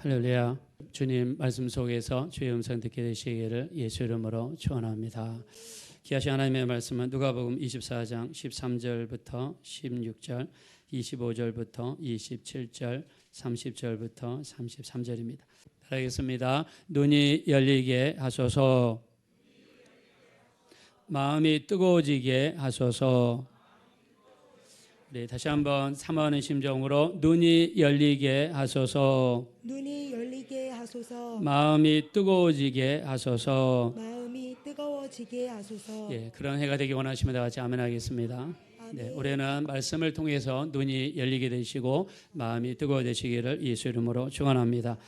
할렐루야. 주님 말씀 속에서 주의 음성 듣게 되시기를 예수 이름으로 축원합니다. 귀하신 하나님의 말씀은 누가복음 24장 13절부터 16절, 25절부터 27절, 30절부터 33절입니다. 따라하겠습니다. 눈이 열리게 하소서. 마음이 뜨거워지게 하소서. 네, 다시 한번 사모하는 심정으로 눈이 열리게 하소서. 눈이 열리게 하소서. 마음이 뜨거워지게 하소서. 마음이 뜨거워지게 하소서. 예, 그런 해가 되기 원하시면 다 같이 아멘 하겠습니다. 네, 올해는 말씀을 통해서 눈이 열리게 되시고 마음이 뜨거워지시기를 예수 이름으로 축원합니다.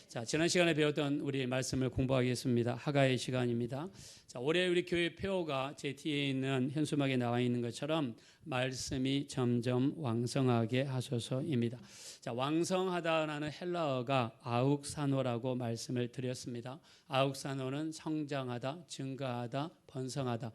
자, 지난 시간에 배웠던 우리 말씀을 공부하겠습니다. 하가의 시간입니다. 자, 올해 우리 교회 표어가 제 뒤에 있는 현수막에 나와 있는 것처럼 말씀이 점점 왕성하게 하소서입니다. 자, 왕성하다라는 헬라어가 아욱사노라고 말씀을 드렸습니다. 아욱사노는 성장하다, 증가하다, 번성하다.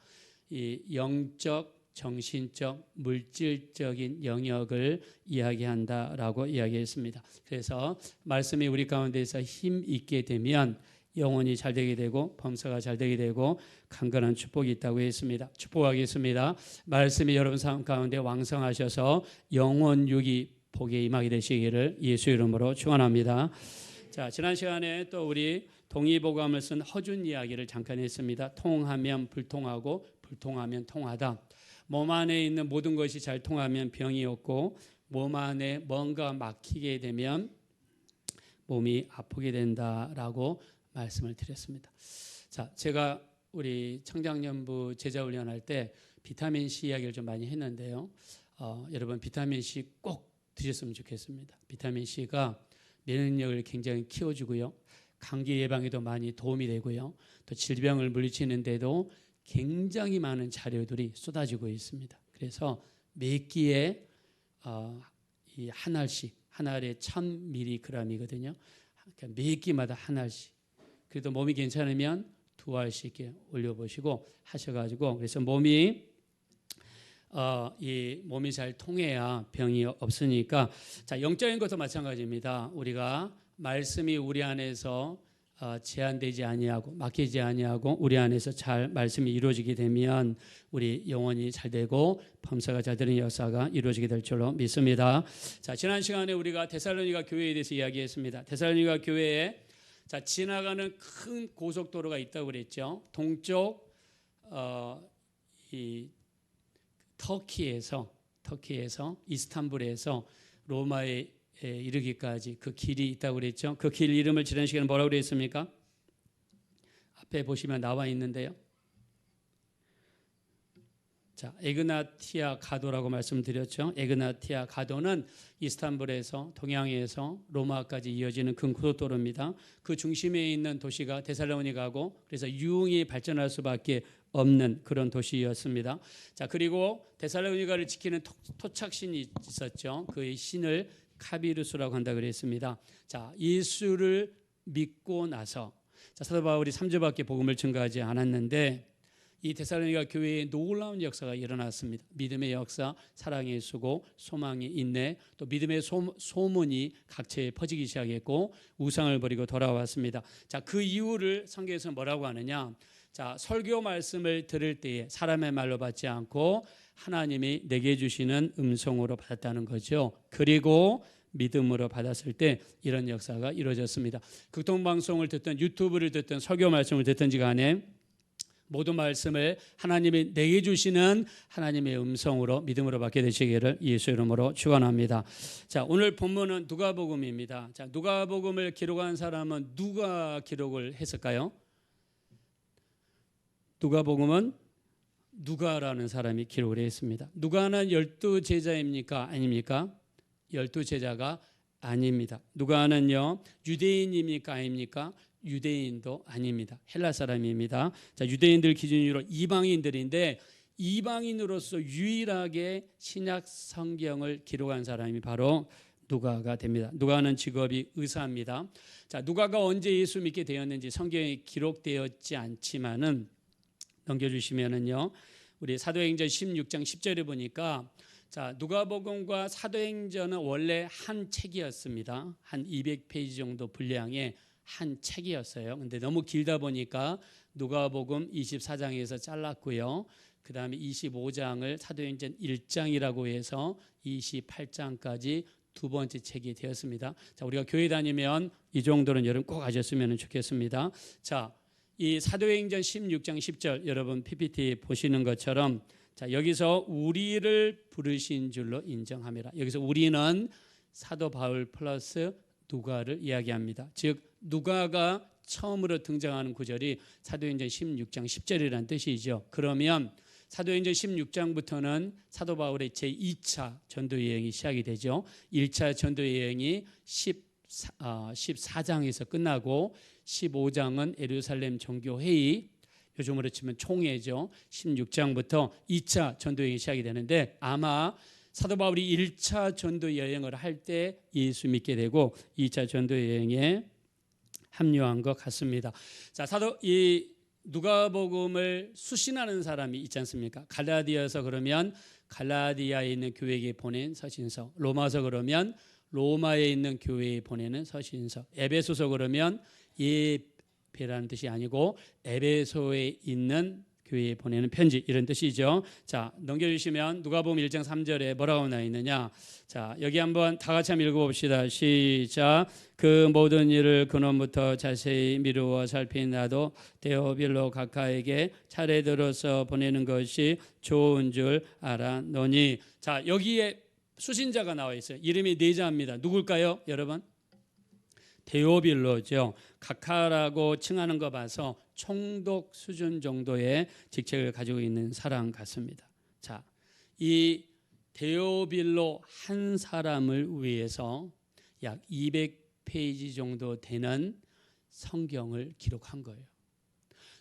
이 영적, 정신적, 물질적인 영역을 이야기한다라고 이야기했습니다. 그래서 말씀이 우리 가운데서 힘 있게 되면 영혼이 잘 되게 되고 범사가 잘 되게 되고 강건한 축복이 있다고 했습니다. 축복하겠습니다. 말씀이 여러분 삶 가운데 왕성하셔서 영혼육이 복에 임하게 되시기를 예수 이름으로 축원합니다. 자, 지난 시간에 또 우리 동의보감을 쓴 허준 이야기를 잠깐 했습니다. 통하면 불통하고 불통하면 통하다. 몸 안에 있는 모든 것이 잘 통하면 병이 없고 몸 안에 뭔가 막히게 되면 몸이 아프게 된다라고 말씀을 드렸습니다. 자, 제가 우리 청장년부 제자훈련할 때 비타민C 이야기를 좀 많이 했는데요. 여러분 비타민C 꼭 드셨으면 좋겠습니다. 비타민C가 면역력을 굉장히 키워주고요. 감기 예방에도 많이 도움이 되고요. 또 질병을 물리치는 데도 굉장히 많은 자료들이 쏟아지고 있습니다. 그래서 몇 끼에 이 한 알씩, 한 알에 1000mg이거든요. 그러니까 몇 끼마다 한 알씩. 그래도 몸이 괜찮으면 2알씩 올려보시고 하셔가지고 그래서 몸이 잘 통해야 병이 없으니까. 자, 영적인 것도 마찬가지입니다. 우리가 말씀이 우리 안에서 제한되지 아니하고 막히지 아니하고 우리 안에서 잘 말씀이 이루어지게 되면 우리 영혼이 잘 되고 범사가 잘 되는 역사가 이루어지게 될 줄로 믿습니다. 자, 지난 시간에 우리가 데살로니가 교회에 대해서 이야기했습니다. 데살로니가 교회에 자, 지나가는 큰 고속도로가 있다고 그랬죠. 동쪽 이 터키에서 이스탄불에서 로마에 이르기까지 그 길이 있다고 그랬죠. 그 길 이름을 지난 시간에 뭐라고 그랬습니까? 앞에 보시면 나와 있는데요. 자, 에그나티아 가도라고 말씀드렸죠. 에그나티아 가도는 이스탄불에서 동양에서 로마까지 이어지는 큰 고속도로입니다. 그 중심에 있는 도시가 데살로니가고 그래서 유흥이 발전할 수밖에 없는 그런 도시였습니다. 자, 그리고 데살로니가를 지키는 토착신이 있었죠. 그 신을 카비루스라고 한다 그랬습니다. 자, 예수를 믿고 나서 사도 바울이 3주밖에 복음을 증거하지 않았는데 이 데살로니가 교회에 놀라운 역사가 일어났습니다. 믿음의 역사, 사랑의 수고, 소망의 인내, 또 믿음의 소문이 각처에 퍼지기 시작했고 우상을 버리고 돌아왔습니다. 자, 그 이유를 성경에서 뭐라고 하느냐? 자, 설교 말씀을 들을 때에 사람의 말로 받지 않고 하나님이 내게 주시는 음성으로 받았다는 거죠. 그리고 믿음으로 받았을 때 이런 역사가 이루어졌습니다. 극동방송을 듣든 유튜브를 듣든 설교 말씀을 듣든지 간에 모든 말씀을 하나님이 내게 주시는 하나님의 음성으로 믿음으로 받게 되시기를 예수 이름으로 축원합니다. 자, 오늘 본문은 누가복음입니다. 자, 누가복음을 기록한 사람은 누가 기록을 했을까요? 누가복음은 누가라는 사람이 기록을 했습니다. 누가는 12제자입니까? 아닙니까? 12제자가 아닙니다. 누가는요, 유대인입니까? 아닙니까? 유대인도 아닙니다. 헬라 사람입니다. 자, 유대인들 기준으로 이방인들인데 이방인으로서 유일하게 신약 성경을 기록한 사람이 바로 누가가 됩니다. 누가는 직업이 의사입니다. 자, 누가가 언제 예수 믿게 되었는지 성경에 기록되었지 않지만은 넘겨주시면은요, 우리 사도행전 16장 10절에 보니까 자, 누가복음과 사도행전은 원래 한 책이었습니다. 한 200페이지 정도 분량의 한 책이었어요. 근데 너무 길다 보니까 누가복음 24장에서 잘랐고요. 그 다음에 25장을 사도행전 1장이라고 해서 28장까지 두 번째 책이 되었습니다. 자, 우리가 교회 다니면 이 정도는 여러분 꼭 아셨으면 좋겠습니다. 자, 이 사도행전 16장 10절 여러분 PPT 보시는 것처럼 자, 여기서 우리를 부르신 줄로 인정함이라. 여기서 우리는 사도 바울 플러스 누가를 이야기합니다. 즉 누가가 처음으로 등장하는 구절이 사도행전 16장 10절이라는 뜻이죠. 그러면 사도행전 16장부터는 사도 바울의 제2차 전도 여행이 시작이 되죠. 1차 전도 여행이 14장에서 끝나고 15장은 예루살렘 종교회의, 요즘으로 치면 총회죠. 16장부터 2차 전도 여행이 시작이 되는데 아마 사도 바울이 1차 전도 여행을 할 때 예수 믿게 되고 2차 전도 여행에 합류한 것 같습니다. 자, 이 누가복음을 수신하는 사람이 있지 않습니까? 갈라디아서 그러면 갈라디아에 있는 교회에 보낸 서신서, 로마서 그러면 로마에 있는 교회에 보내는 서신서, 에베소서 그러면 예배라는 뜻이 아니고 에베소에 있는 교회에 보내는 편지, 이런 뜻이죠. 자, 넘겨주시면 누가복음 1장 3절에 뭐라고 나와 있느냐. 자, 여기 한번 다 같이 한번 읽어봅시다. 시작. 그 모든 일을 근원부터 자세히 미루어 살핀 나도 데오빌로 각하에게 차례들어서 보내는 것이 좋은 줄 알았노니. 자, 여기에 수신자가 나와 있어요. 이름이 네 자입니다. 누굴까요, 여러분? 데오빌로죠. 각하라고 칭하는 거 봐서 총독 수준 정도의 직책을 가지고 있는 사람 같습니다. 자, 이 데오빌로 한 사람을 위해서 약 200페이지 정도 되는 성경을 기록한 거예요.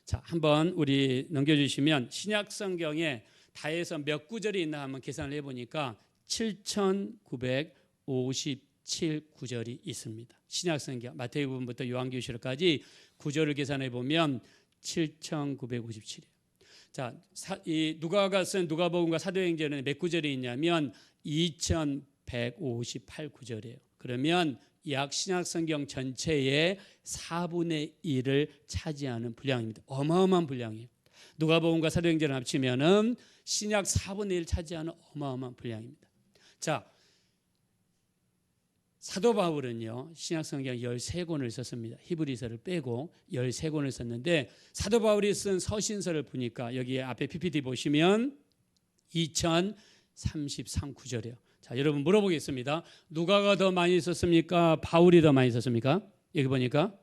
자, 한번 우리 넘겨주시면 신약 성경에 다 해서 몇 구절이 있나 한번 계산을 해보니까 7,957구절이 있습니다. 신약성경 마태복음부터 요한계시록까지 구절을 계산해 보면 7,957이에요. 자, 이 누가가 쓴 누가복음과 사도행전은 몇 구절이 있냐면 2,158구절이에요. 그러면 약 신약성경 전체의 4분의 1을 차지하는 분량입니다. 어마어마한 분량이에요. 누가복음과 사도행전을 합치면은 신약 4분의 1 차지하는 어마어마한 분량입니다. 자, 사도 바울은요, 신약 성경 13권을 썼습니다. 히브리서를 빼고 13권을 썼는데 사도 바울이 쓴 서신서를 보니까 여기 앞에 PPT 보시면 2033구절이에요. 자, 여러분 물어보겠습니다. 누가가 더 많이 썼습니까? 바울이 더 많이 썼습니까? 여기 보니까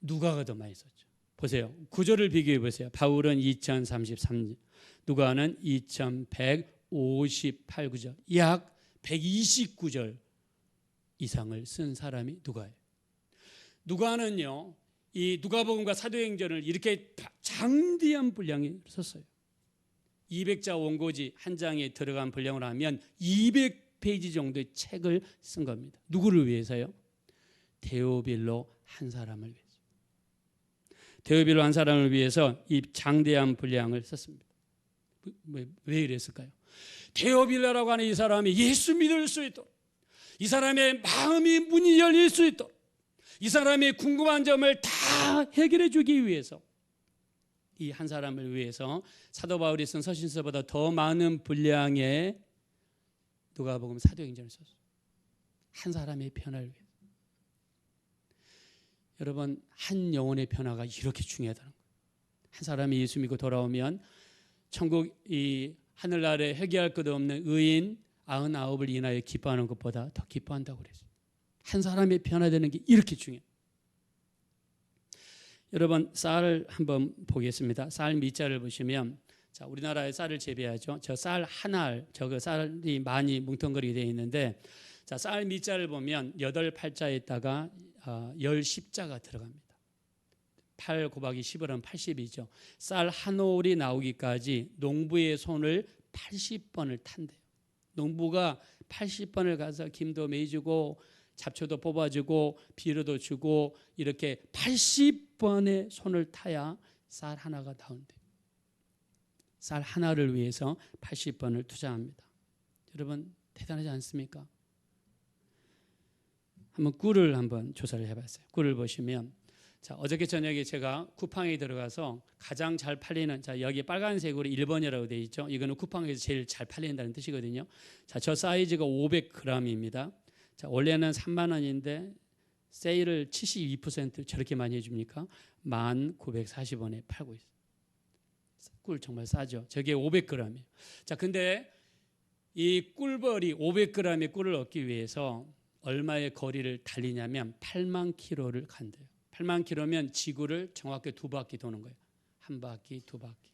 누가가 더 많이 썼죠. 보세요. 구절을 비교해 보세요. 바울은 2033, 누가는 2158구절, 약 129절 이상을 쓴 사람이 누가예요. 누가는요, 이 누가복음과 사도행전을 이렇게 장대한 분량에 썼어요. 200자 원고지 한 장에 들어간 분량으로 하면 200페이지 정도의 책을 쓴 겁니다. 누구를 위해서요? 데오빌로 한 사람을 위해서. 데오빌로 한 사람을 위해서 이 장대한 분량을 썼습니다. 왜 이랬을까요? 데오빌로라고 하는 이 사람이 예수 믿을 수 있도록, 이 사람의 마음이 문이 열릴 수 있도록, 이 사람의 궁금한 점을 다 해결해 주기 위해서, 이 한 사람을 위해서 사도 바울이 쓴 서신서보다 더 많은 분량의 누가복음 사도행전을 썼어요. 한 사람의 변화를 위해서. 여러분, 한 영혼의 변화가 이렇게 중요하다는 거예요. 한 사람이 예수 믿고 돌아오면 천국 이 하늘나라에 회개할 것 없는 의인 99을 인하여 기뻐하는 것보다 더 기뻐한다고 그랬어요. 한 사람이 변화되는 게 이렇게 중요해요. 여러분, 쌀을 한번 보겠습니다. 쌀 밑자를 보시면, 자, 우리나라에 쌀을 재배하죠. 저 쌀 한 알, 저거 쌀이 많이 뭉텅거리게 되어 있는데, 자, 쌀 밑자를 보면 8, 8자에다가 10자가 들어갑니다. 8 곱하기 10을 하면 80이죠. 쌀 한 올이 나오기까지 농부의 손을 80번을 탄대요. 농부가 80번을 가서 김도 매주고 잡초도 뽑아주고 비료도 주고 이렇게 80번의 손을 타야 쌀 하나가 나온대요. 쌀 하나를 위해서 80번을 투자합니다. 여러분 대단하지 않습니까? 한번 꿀을 한번 조사를 해봤어요. 꿀을 보시면 자, 어저께 저녁에 제가 쿠팡에 들어가서 가장 잘 팔리는, 자, 여기 빨간색으로 1번이라고 되어 있죠. 이거는 쿠팡에서 제일 잘 팔린다는 뜻이거든요. 자, 저 사이즈가 500g입니다. 자, 원래는 3만 원인데 세일을 72% 저렇게 많이 해줍니까? 1,940원에 팔고 있어요. 꿀 정말 싸죠. 저게 500g이에요. 자, 근데 이 꿀벌이 500g의 꿀을 얻기 위해서 얼마의 거리를 달리냐면 8만 킬로를 간대요. 8만 킬로면 지구를 정확히 2바퀴 도는 거예요. 한 바퀴, 2바퀴.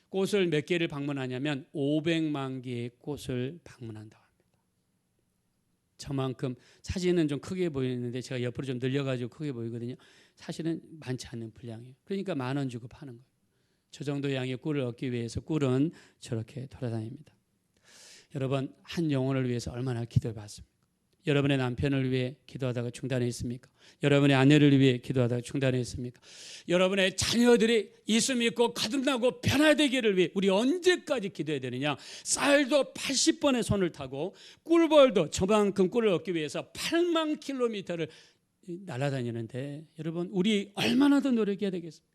꽃을 몇 개를 방문하냐면 500만 개의 꽃을 방문한다고 합니다. 저만큼, 사진은 좀 크게 보이는데 제가 옆으로 좀 늘려가지고 크게 보이거든요. 사실은 많지 않은 분량이에요. 그러니까 10,000원 주고 파는 거예요. 저 정도 양의 꿀을 얻기 위해서 꿀은 저렇게 돌아다닙니다. 여러분, 한 영혼을 위해서 얼마나 기도해 봤습니까? 여러분의 남편을 위해 기도하다가 중단했습니까? 여러분의 아내를 위해 기도하다가 중단했습니까? 여러분의 자녀들이 예수 믿고 거듭나고 변화되기를 위해 우리 언제까지 기도해야 되느냐? 쌀도 80번의 손을 타고 꿀벌도 저만큼 꿀을 얻기 위해서 8만 킬로미터를 날아다니는데 여러분, 우리 얼마나 더 노력해야 되겠습니까?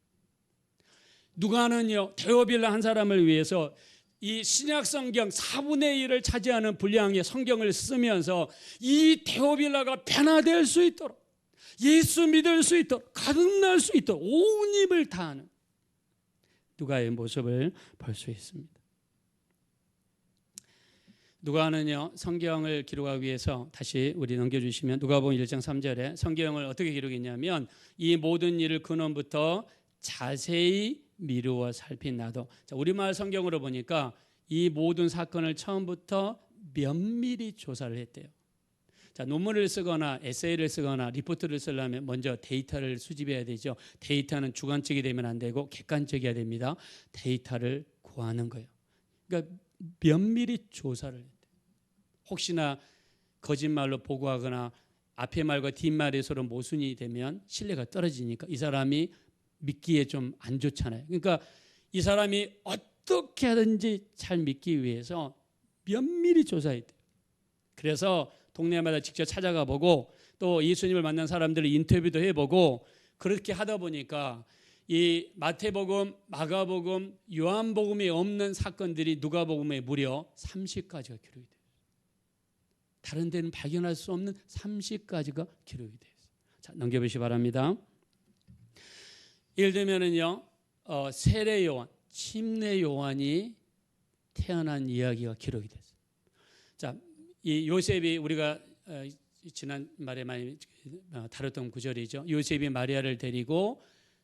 누가는요, 데오빌라 한 사람을 위해서 이 신약 성경 4분의 1을 차지하는 분량의 성경을 쓰면서 이 데오빌라가 변화될 수 있도록, 예수 믿을 수 있도록, 거듭날 수 있도록 온 힘을 다하는 누가의 모습을 볼 수 있습니다. 누가는요, 성경을 기록하기 위해서 다시 우리 넘겨주시면 누가복음 1장 3절에 성경을 어떻게 기록했냐면 이 모든 일을 근원부터 자세히 미루어 살핀 나도. 자, 우리말 성경으로 보니까 이 모든 사건을 처음부터 면밀히 조사를 했대요. 자, 논문을 쓰거나 에세이를 쓰거나 리포트를 쓰려면 먼저 데이터를 수집해야 되죠. 데이터는 주관적이 되면 안 되고 객관적이어야 됩니다. 데이터를 구하는 거예요. 그러니까 면밀히 조사를 했대요. 혹시나 거짓말로 보고하거나 앞의 말과 뒷말이 서로 모순이 되면 신뢰가 떨어지니까 이 사람이 믿기에 좀 안 좋잖아요. 그러니까 이 사람이 어떻게 하든지 잘 믿기 위해서 면밀히 조사했대요. 그래서 동네마다 직접 찾아가 보고 또 예수님을 만난 사람들을 인터뷰도 해보고 그렇게 하다 보니까 이 마태복음, 마가복음, 요한복음에 없는 사건들이 누가복음에 무려 30가지가 기록이 돼요. 다른 데는 발견할 수 없는 30가지가 기록이 돼요. 자, 넘겨보시기 바랍니다. 예를 들면은요, 세례 요한, 침례 요한이 태어난 이야기가 기록이 됐어요. 자, 이 요셉이 우리가 지난 말에 많이 다뤘던 구절이죠. 요셉이 마리아를 데리고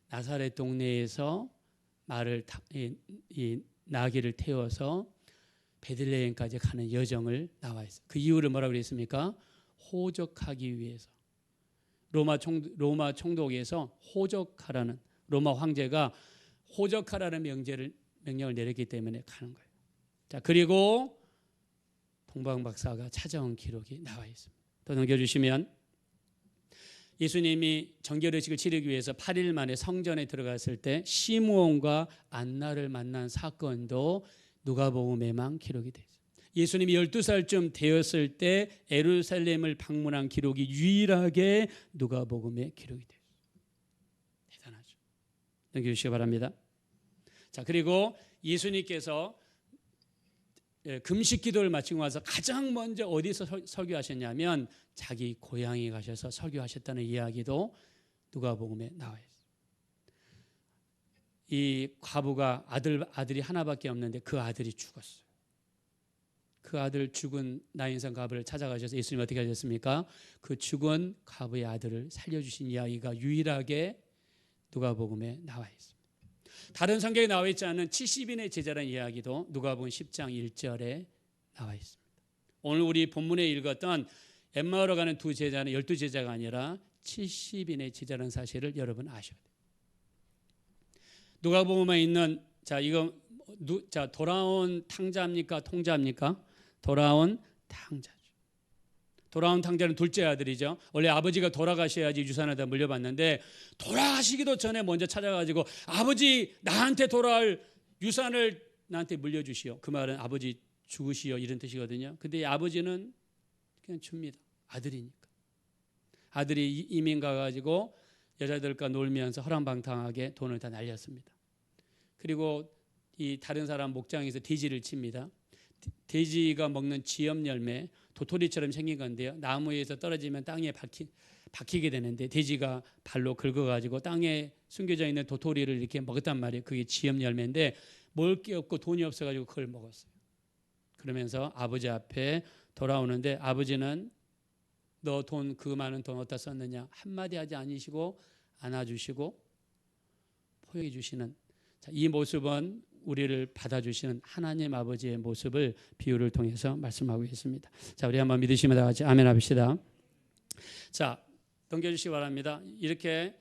나사렛 동네에서 이 나귀를 태워서 베들레헴까지 가는 여정을 나와 있어요. 그 이유를 뭐라고 그랬습니까? 호적하기 위해서. 로마 총독에서 호적하라는, 로마 황제가 호적하라는 명령을 내렸기 때문에 가는 거예요. 자, 그리고 동방 박사가 찾아온 기록이 나와 있습니다. 더 넘겨주시면 예수님이 정결의식을 치르기 위해서 8일 만에 성전에 들어갔을 때 시므온과 안나를 만난 사건도 누가복음에만 기록이 되어 있어요. 예수님이 12살쯤 되었을 때 예루살렘을 방문한 기록이 유일하게 누가복음에 기록이 되어 있어요. 대단하죠. 넘겨주시기 바랍니다. 자, 그리고 예수님께서 금식 기도를 마치고 와서 가장 먼저 어디서 설교하셨냐면 자기 고향에 가셔서 설교하셨다는 이야기도 누가복음에 나와 있어요. 이 과부가 아들이 하나밖에 없는데 그 아들이 죽었어요. 그 아들 죽은 나인성 과부를 찾아가셔서 예수님 어떻게 하셨습니까? 그 죽은 과부의 아들을 살려주신 이야기가 유일하게 누가복음에 나와 있습니다. 다른 성경에 나와 있지 않은 70인의 제자라는 이야기도 누가복음 10장 1절에 나와 있습니다. 오늘 우리 본문에 읽었던 엠마오로 가는 두 제자는 12제자가 아니라 70인의 제자라는 사실을 여러분 아셔야 돼요. 누가복음에 있는, 자, 이거 돌아온 탕자입니까? 통자입니까? 돌아온 탕자죠. 돌아온 탕자는 둘째 아들이죠. 원래 아버지가 돌아가셔야지 유산을 다 물려받는데 돌아가시기도 전에 먼저 찾아가지고 아버지 나한테 돌아올 유산을 나한테 물려주시오. 그 말은 아버지 죽으시오 이런 뜻이거든요. 근데 이 아버지는 그냥 줍니다. 아들이니까. 아들이 이민 가가지고 여자들과 놀면서 허랑방탕하게 돈을 다 날렸습니다. 그리고 이 다른 사람 목장에서 돼지를 칩니다. 돼지가 먹는 지엽 열매, 도토리처럼 생긴 건데요. 나무에서 떨어지면 땅에 박히게 되는데 돼지가 발로 긁어가지고 땅에 숨겨져 있는 도토리를 이렇게 먹었단 말이에요. 그게 지엽 열매인데 먹을 게 없고 돈이 없어가지고 그걸 먹었어요. 그러면서 아버지 앞에 돌아오는데 아버지는 너 돈 그 많은 돈 어디다 썼느냐 한마디 하지 않으시고 안아주시고 포용해 주시는 이 모습은 우리를 받아주시는 하나님 아버지의 모습을 비유를 통해서 말씀하고 있습니다. 자, 우리 한번 믿으시면 다 같이 아멘 합시다. 자, 넘겨주시기 바랍니다. 이렇게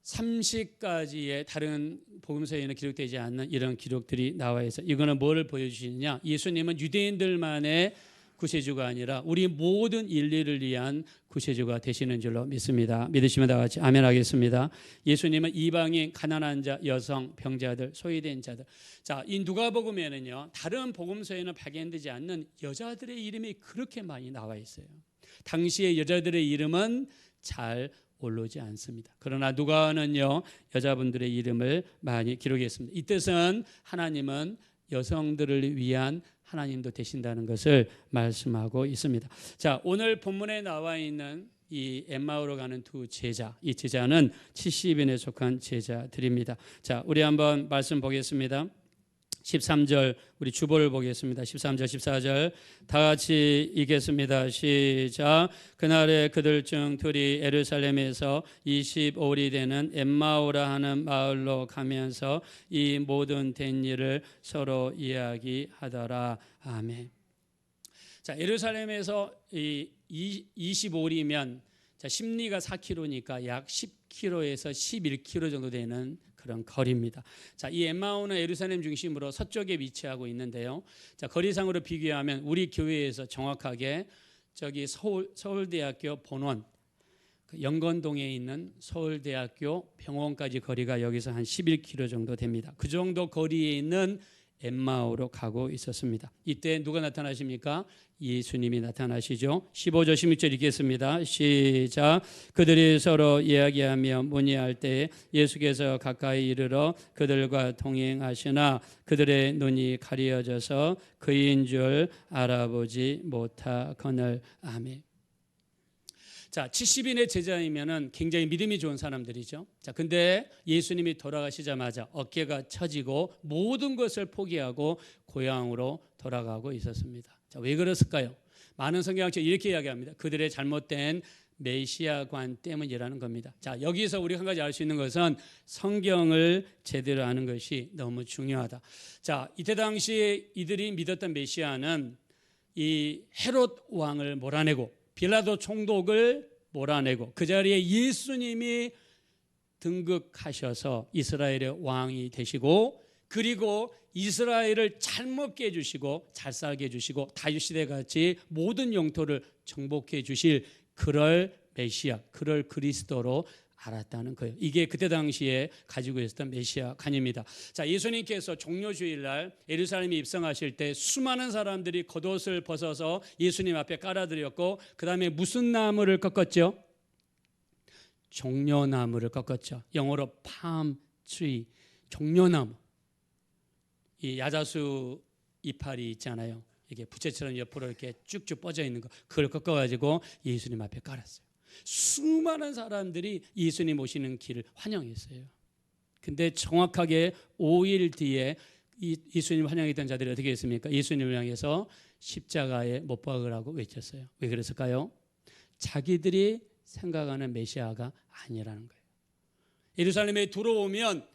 30가지의 다른 복음서에는 기록되지 않는 이런 기록들이 나와 있어요. 이거는 뭐를 보여주시느냐? 예수님은 유대인들만의 구세주가 아니라 우리 모든 인류를 위한 구세주가 되시는 줄로 믿습니다. 믿으시면 다 같이 아멘 하겠습니다. 예수님은 이방인, 가난한 자, 여성, 병자들, 소외된 자들. 자, 이 누가복음에는요. 다른 복음서에는 발견되지 않는 여자들의 이름이 그렇게 많이 나와 있어요. 당시의 여자들의 이름은 잘 오르지 않습니다. 그러나 누가는요. 여자분들의 이름을 많이 기록했습니다. 이 뜻은 하나님은 여성들을 위한 하나님도 되신다는 것을 말씀하고 있습니다. 자, 오늘 본문에 나와 있는 이 엠마오로 가는 두 제자, 이 제자는 70인에 속한 제자들입니다. 자, 우리 한번 말씀 보겠습니다. 13절 우리 주보를 보겠습니다. 13절 14절 다 같이 읽겠습니다. 시작. 그날에 그들 중 둘이 예루살렘에서 25里 되는 엠마오라 하는 마을로 가면서 이 모든 된 일을 서로 이야기하더라. 아멘. 자, 예루살렘에서 이 25리면 자, 심리가 4km니까 약 10km에서 11km 정도 되는 그런 거리입니다. 자, 이 엠마오는 예루살렘 중심으로 서쪽에 위치하고 있는데요. 자, 거리상으로 비교하면 우리 교회에서 정확하게 저기 서울대학교 본원 영건동에 있는 서울대학교 병원까지 거리가 여기서 한 11km 정도 됩니다. 그 정도 거리에 있는 엠마오로 가고 있었습니다. 이때 누가 나타나십니까? 예수님이 나타나시죠. 15절 16절 읽겠습니다. 시작. 그들이 서로 이야기하며 문의할 때 예수께서 가까이 이르러 그들과 동행하시나 그들의 눈이 가려져서 그인 줄 알아보지 못하거늘. 아멘. 자, 70인의 제자이면은 굉장히 믿음이 좋은 사람들이죠. 자, 근데 예수님이 돌아가시자마자 어깨가 처지고 모든 것을 포기하고 고향으로 돌아가고 있었습니다. 자, 왜 그랬을까요? 많은 성경학者이렇게 이야기합니다. 그들의 잘못된 메시아관 때문이라는 겁니다. 자, 여기서 우리 한 가지 알 수 있는 것은 성경을 제대로 아는 것이 너무 중요하다. 자, 이때 당시에 이들이 믿었던 메시아는 이 헤롯 왕을 몰아내고 빌라도 총독을 몰아내고 그 자리에 예수님이 등극하셔서 이스라엘의 왕이 되시고 그리고 이스라엘을 잘 먹게 해주시고 잘 살게 해주시고 다윗시대 같이 모든 영토를 정복해 주실 그럴 메시아, 그럴 그리스도로 알았다는 거예요. 이게 그때 당시에 가지고 있었던 메시아 관입니다. 자, 예수님께서 종료주일날 예루살렘에 입성하실 때 수많은 사람들이 겉옷을 벗어서 예수님 앞에 깔아드렸고 그 다음에 무슨 나무를 꺾었죠? 종려나무를 꺾었죠. 영어로 palm tree, 종려나무. 이 야자수 이파리 있잖아요. 이게 부채처럼 옆으로 이렇게 쭉쭉 뻗어 있는 거, 그걸 꺾어가지고 예수님 앞에 깔았어요. 수많은 사람들이 예수님 오시는 길을 환영했어요. 근데 정확하게 5일 뒤에 예수님 환영했던 자들이 어떻게 했습니까? 예수님을 향해서 십자가에 못 박으라고 외쳤어요. 왜 그랬을까요? 자기들이 생각하는 메시아가 아니라는 거예요. 예루살렘에 들어오면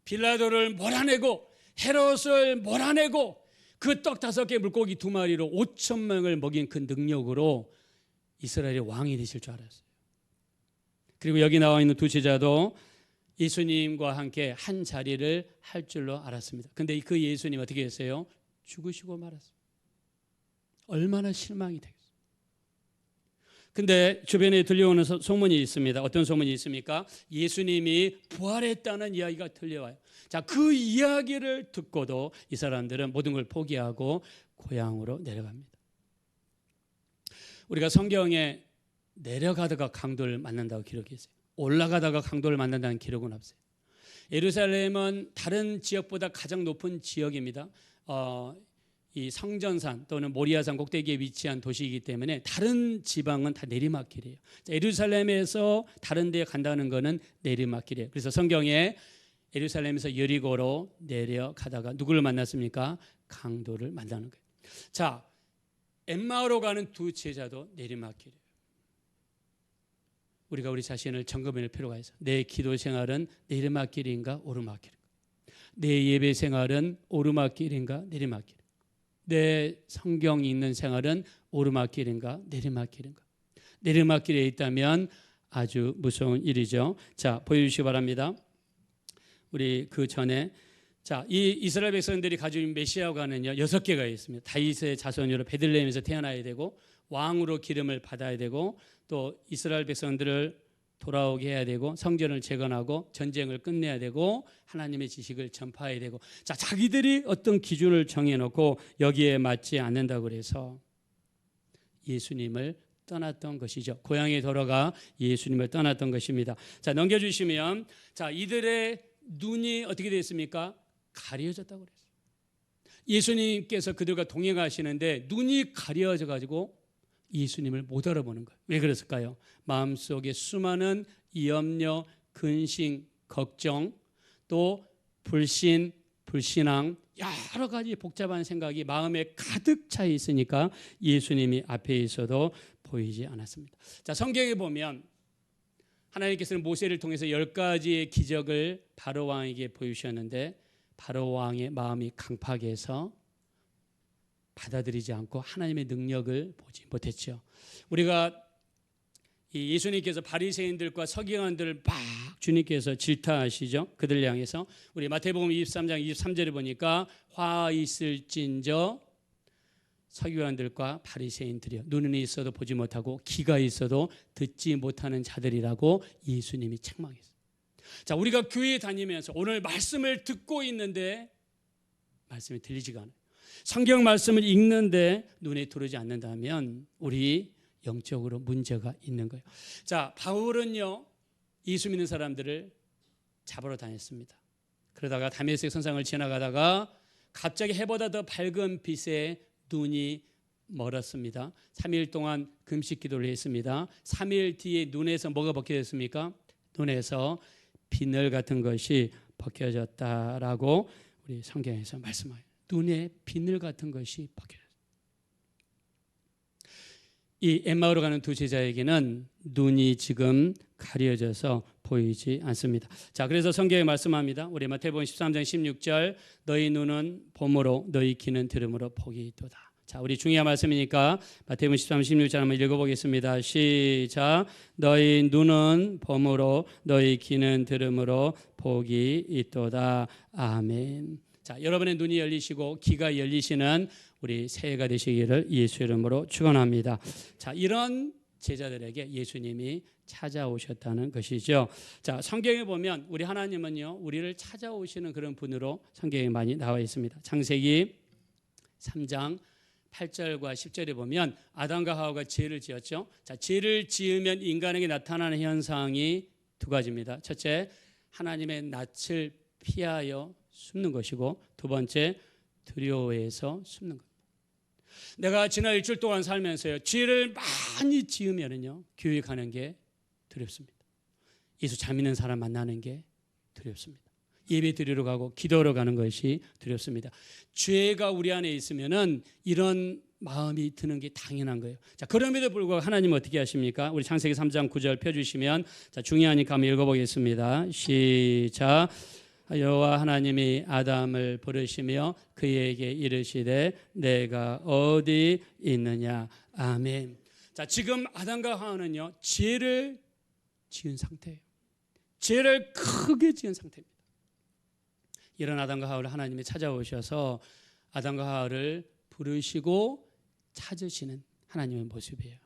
빌라도를 몰아내고 헤롯을 몰아내고 그 떡 5개 물고기 2마리로 5,000명을 먹인 그 능력으로 이스라엘의 왕이 되실 줄 알았어요. 그리고 여기 나와 있는 두 제자도 예수님과 함께 한 자리를 할 줄로 알았습니다. 그런데 그 예수님 어떻게 했어요? 죽으시고 말았어요. 얼마나 실망이 되겠어요. 근데 주변에 들려오는 소문이 있습니다. 어떤 소문이 있습니까? 예수님이 부활했다는 이야기가 들려와요. 자, 그 이야기를 듣고도 이 사람들은 모든 걸 포기하고 고향으로 내려갑니다. 우리가 성경에 내려가다가 강도를 만난다고 기록이 있어요. 올라가다가 강도를 만난다는 기록은 없어요. 예루살렘은 다른 지역보다 가장 높은 지역입니다. 이 성전산 또는 모리아산 꼭대기에 위치한 도시이기 때문에 다른 지방은 다 내리막길이에요. 예루살렘에서 다른 데 간다는 것은 내리막길이에요. 그래서 성경에 예루살렘에서 여리고로 내려가다가 누구를 만났습니까? 강도를 만나는 거예요. 자, 엠마오로 가는 두 제자도 내리막길이에요. 우리가 우리 자신을 점검할 필요가 있어요. 내 기도 생활은 내리막길인가 오르막길인가? 내 예배 생활은 오르막길인가 내리막길인가? 내 성경 읽는 생활은 오르막길인가 내리막길인가? 내리막길에 있다면 아주 무서운 일이죠. 자, 보여주시기 바랍니다. 우리 그 전에 이 이스라엘 백성들이 가지고 있는 메시아가는요 6개가 있습니다. 다윗의 자손으로 베들레헴에서 태어나야 되고 왕으로 기름을 받아야 되고 또 이스라엘 백성들을 돌아오게 해야 되고 성전을 재건하고 전쟁을 끝내야 되고 하나님의 지식을 전파해야 되고 자기들이 어떤 기준을 정해놓고 여기에 맞지 않는다고 그래서 예수님을 떠났던 것이죠. 고향에 돌아가 예수님을 떠났던 것입니다. 자, 넘겨주시면 이들의 눈이 어떻게 됐습니까? 가려졌다고 그랬어요. 예수님께서 그들과 동행하시는데 눈이 가려져 가지고 예수님을 못 알아보는 거예요. 왜 그랬을까요? 마음속에 수많은 염려, 근심, 걱정, 또 불신, 불신앙 여러 가지 복잡한 생각이 마음에 가득 차 있으니까 예수님이 앞에 있어도 보이지 않았습니다. 자, 성경에 보면 하나님께서는 모세를 통해서 10가지의 기적을 바로 왕에게 보여주셨는데 바로 왕의 마음이 강팍해서 받아들이지 않고 하나님의 능력을 보지 못했죠. 우리가 예수님께서 바리새인들과 서기관들을 막 주님께서 질타하시죠. 그들 향해서 우리 마태복음 23장 23절에 보니까 화 있을진저 서기관들과 바리새인들이요 눈은 있어도 보지 못하고 귀가 있어도 듣지 못하는 자들이라고 예수님이 책망했어요. 자, 우리가 교회에 다니면서 오늘 말씀을 듣고 있는데 말씀이 들리지가 않아요. 성경 말씀을 읽는데 눈에 들어오지 않는다면 우리 영적으로 문제가 있는 거예요. 자, 바울은요 예수 믿는 사람들을 잡으러 다녔습니다. 그러다가 다메섹 선상을 지나가다가 갑자기 해보다 더 밝은 빛에 눈이 멀었습니다. 3일 동안 금식 기도를 했습니다. 3일 뒤에 눈에서 뭐가 벗겨졌습니까? 눈에서 비늘 같은 것이 벗겨졌다라고 우리 성경에서 말씀해요. 눈에 비늘 같은 것이 벗겨졌어요. 이 엠마오로 가는 두 제자에게는 눈이 지금 가려져서 보이지 않습니다. 자, 그래서 성경에 말씀합니다. 우리 마태복음 13장 16절 너희 눈은 봄으로 너희 귀는 들음으로 복이 있도다. 자, 우리 중요한 말씀이니까 마태복음 13, 16절 한번 읽어보겠습니다. 시작. 너희 눈은 봄으로 너희 귀는 들음으로 복이 있도다. 아멘. 자, 여러분의 눈이 열리시고 귀가 열리시는 우리 새해가 되시기를 예수 이름으로 축원합니다. 자, 이런 제자들에게 예수님이 찾아오셨다는 것이죠. 자, 성경에 보면 우리 하나님은요 우리를 찾아오시는 그런 분으로 성경에 많이 나와 있습니다. 창세기 3장 8절과 10절에 보면 아담과 하와가 죄를 지었죠. 자, 죄를 지으면 인간에게 나타나는 현상이 두 가지입니다. 첫째, 하나님의 낯을 피하여 숨는 것이고 두 번째, 두려워해서 숨는 것. 내가 지난 일주일 동안 살면서요 죄를 많이 지으면은요 교회 가는 게 두렵습니다. 예수 잘 믿는 사람 만나는 게 두렵습니다. 예배 드리러 가고 기도하러 가는 것이 두렵습니다. 죄가 우리 안에 있으면은 이런 마음이 드는 게 당연한 거예요. 자, 그럼에도 불구하고 하나님은 어떻게 하십니까? 우리 창세기 3장 9절 펴주시면 자, 중요하니까 한번 읽어보겠습니다. 시작. 여호와 하나님이 아담을 부르시며 그에게 이르시되 내가 어디 있느냐. 아멘. 자, 지금 아담과 하와는요 죄를 지은 상태예요. 죄를 크게 지은 상태입니다. 이런 아담과 하와를 하나님이 찾아오셔서 아담과 하와를 부르시고 찾으시는 하나님의 모습이에요.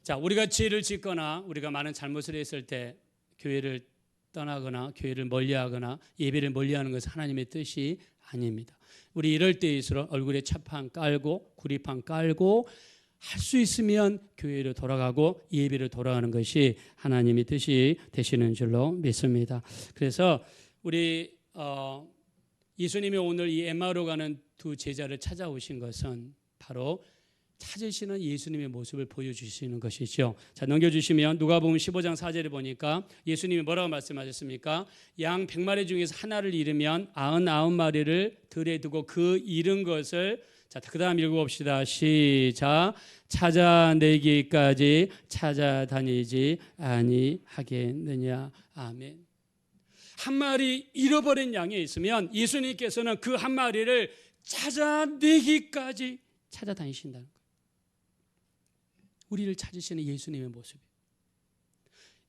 자, 우리가 죄를 짓거나 우리가 많은 잘못을 했을 때 교회를 떠나거나 교회를 멀리하거나 예배를 멀리하는 것은 하나님의 뜻이 아닙니다. 우리 이럴 때일수록 얼굴에 차판 깔고 구리판 깔고 할 수 있으면 교회로 돌아가고 예배로 돌아가는 것이 하나님의 뜻이 되시는 줄로 믿습니다. 그래서 우리 예수님이 오늘 이 엠마오로 가는 두 제자를 찾아오신 것은 바로 찾으시는 예수님의 모습을 보여주시는 것이죠. 자, 넘겨주시면 누가복음 15장 4절에 보니까 예수님이 뭐라고 말씀하셨습니까? 양 100마리 중에서 하나를 잃으면 99마리를 들에 두고 그 잃은 것을, 자, 그 다음 읽어봅시다. 시작. 찾아내기까지 찾아다니지 아니하겠느냐. 아멘. 한 마리 잃어버린 양이 있으면 예수님께서는 그 한 마리를 찾아내기까지 찾아다니신다는 거예요. 우리를 찾으시는 예수님의 모습이에요.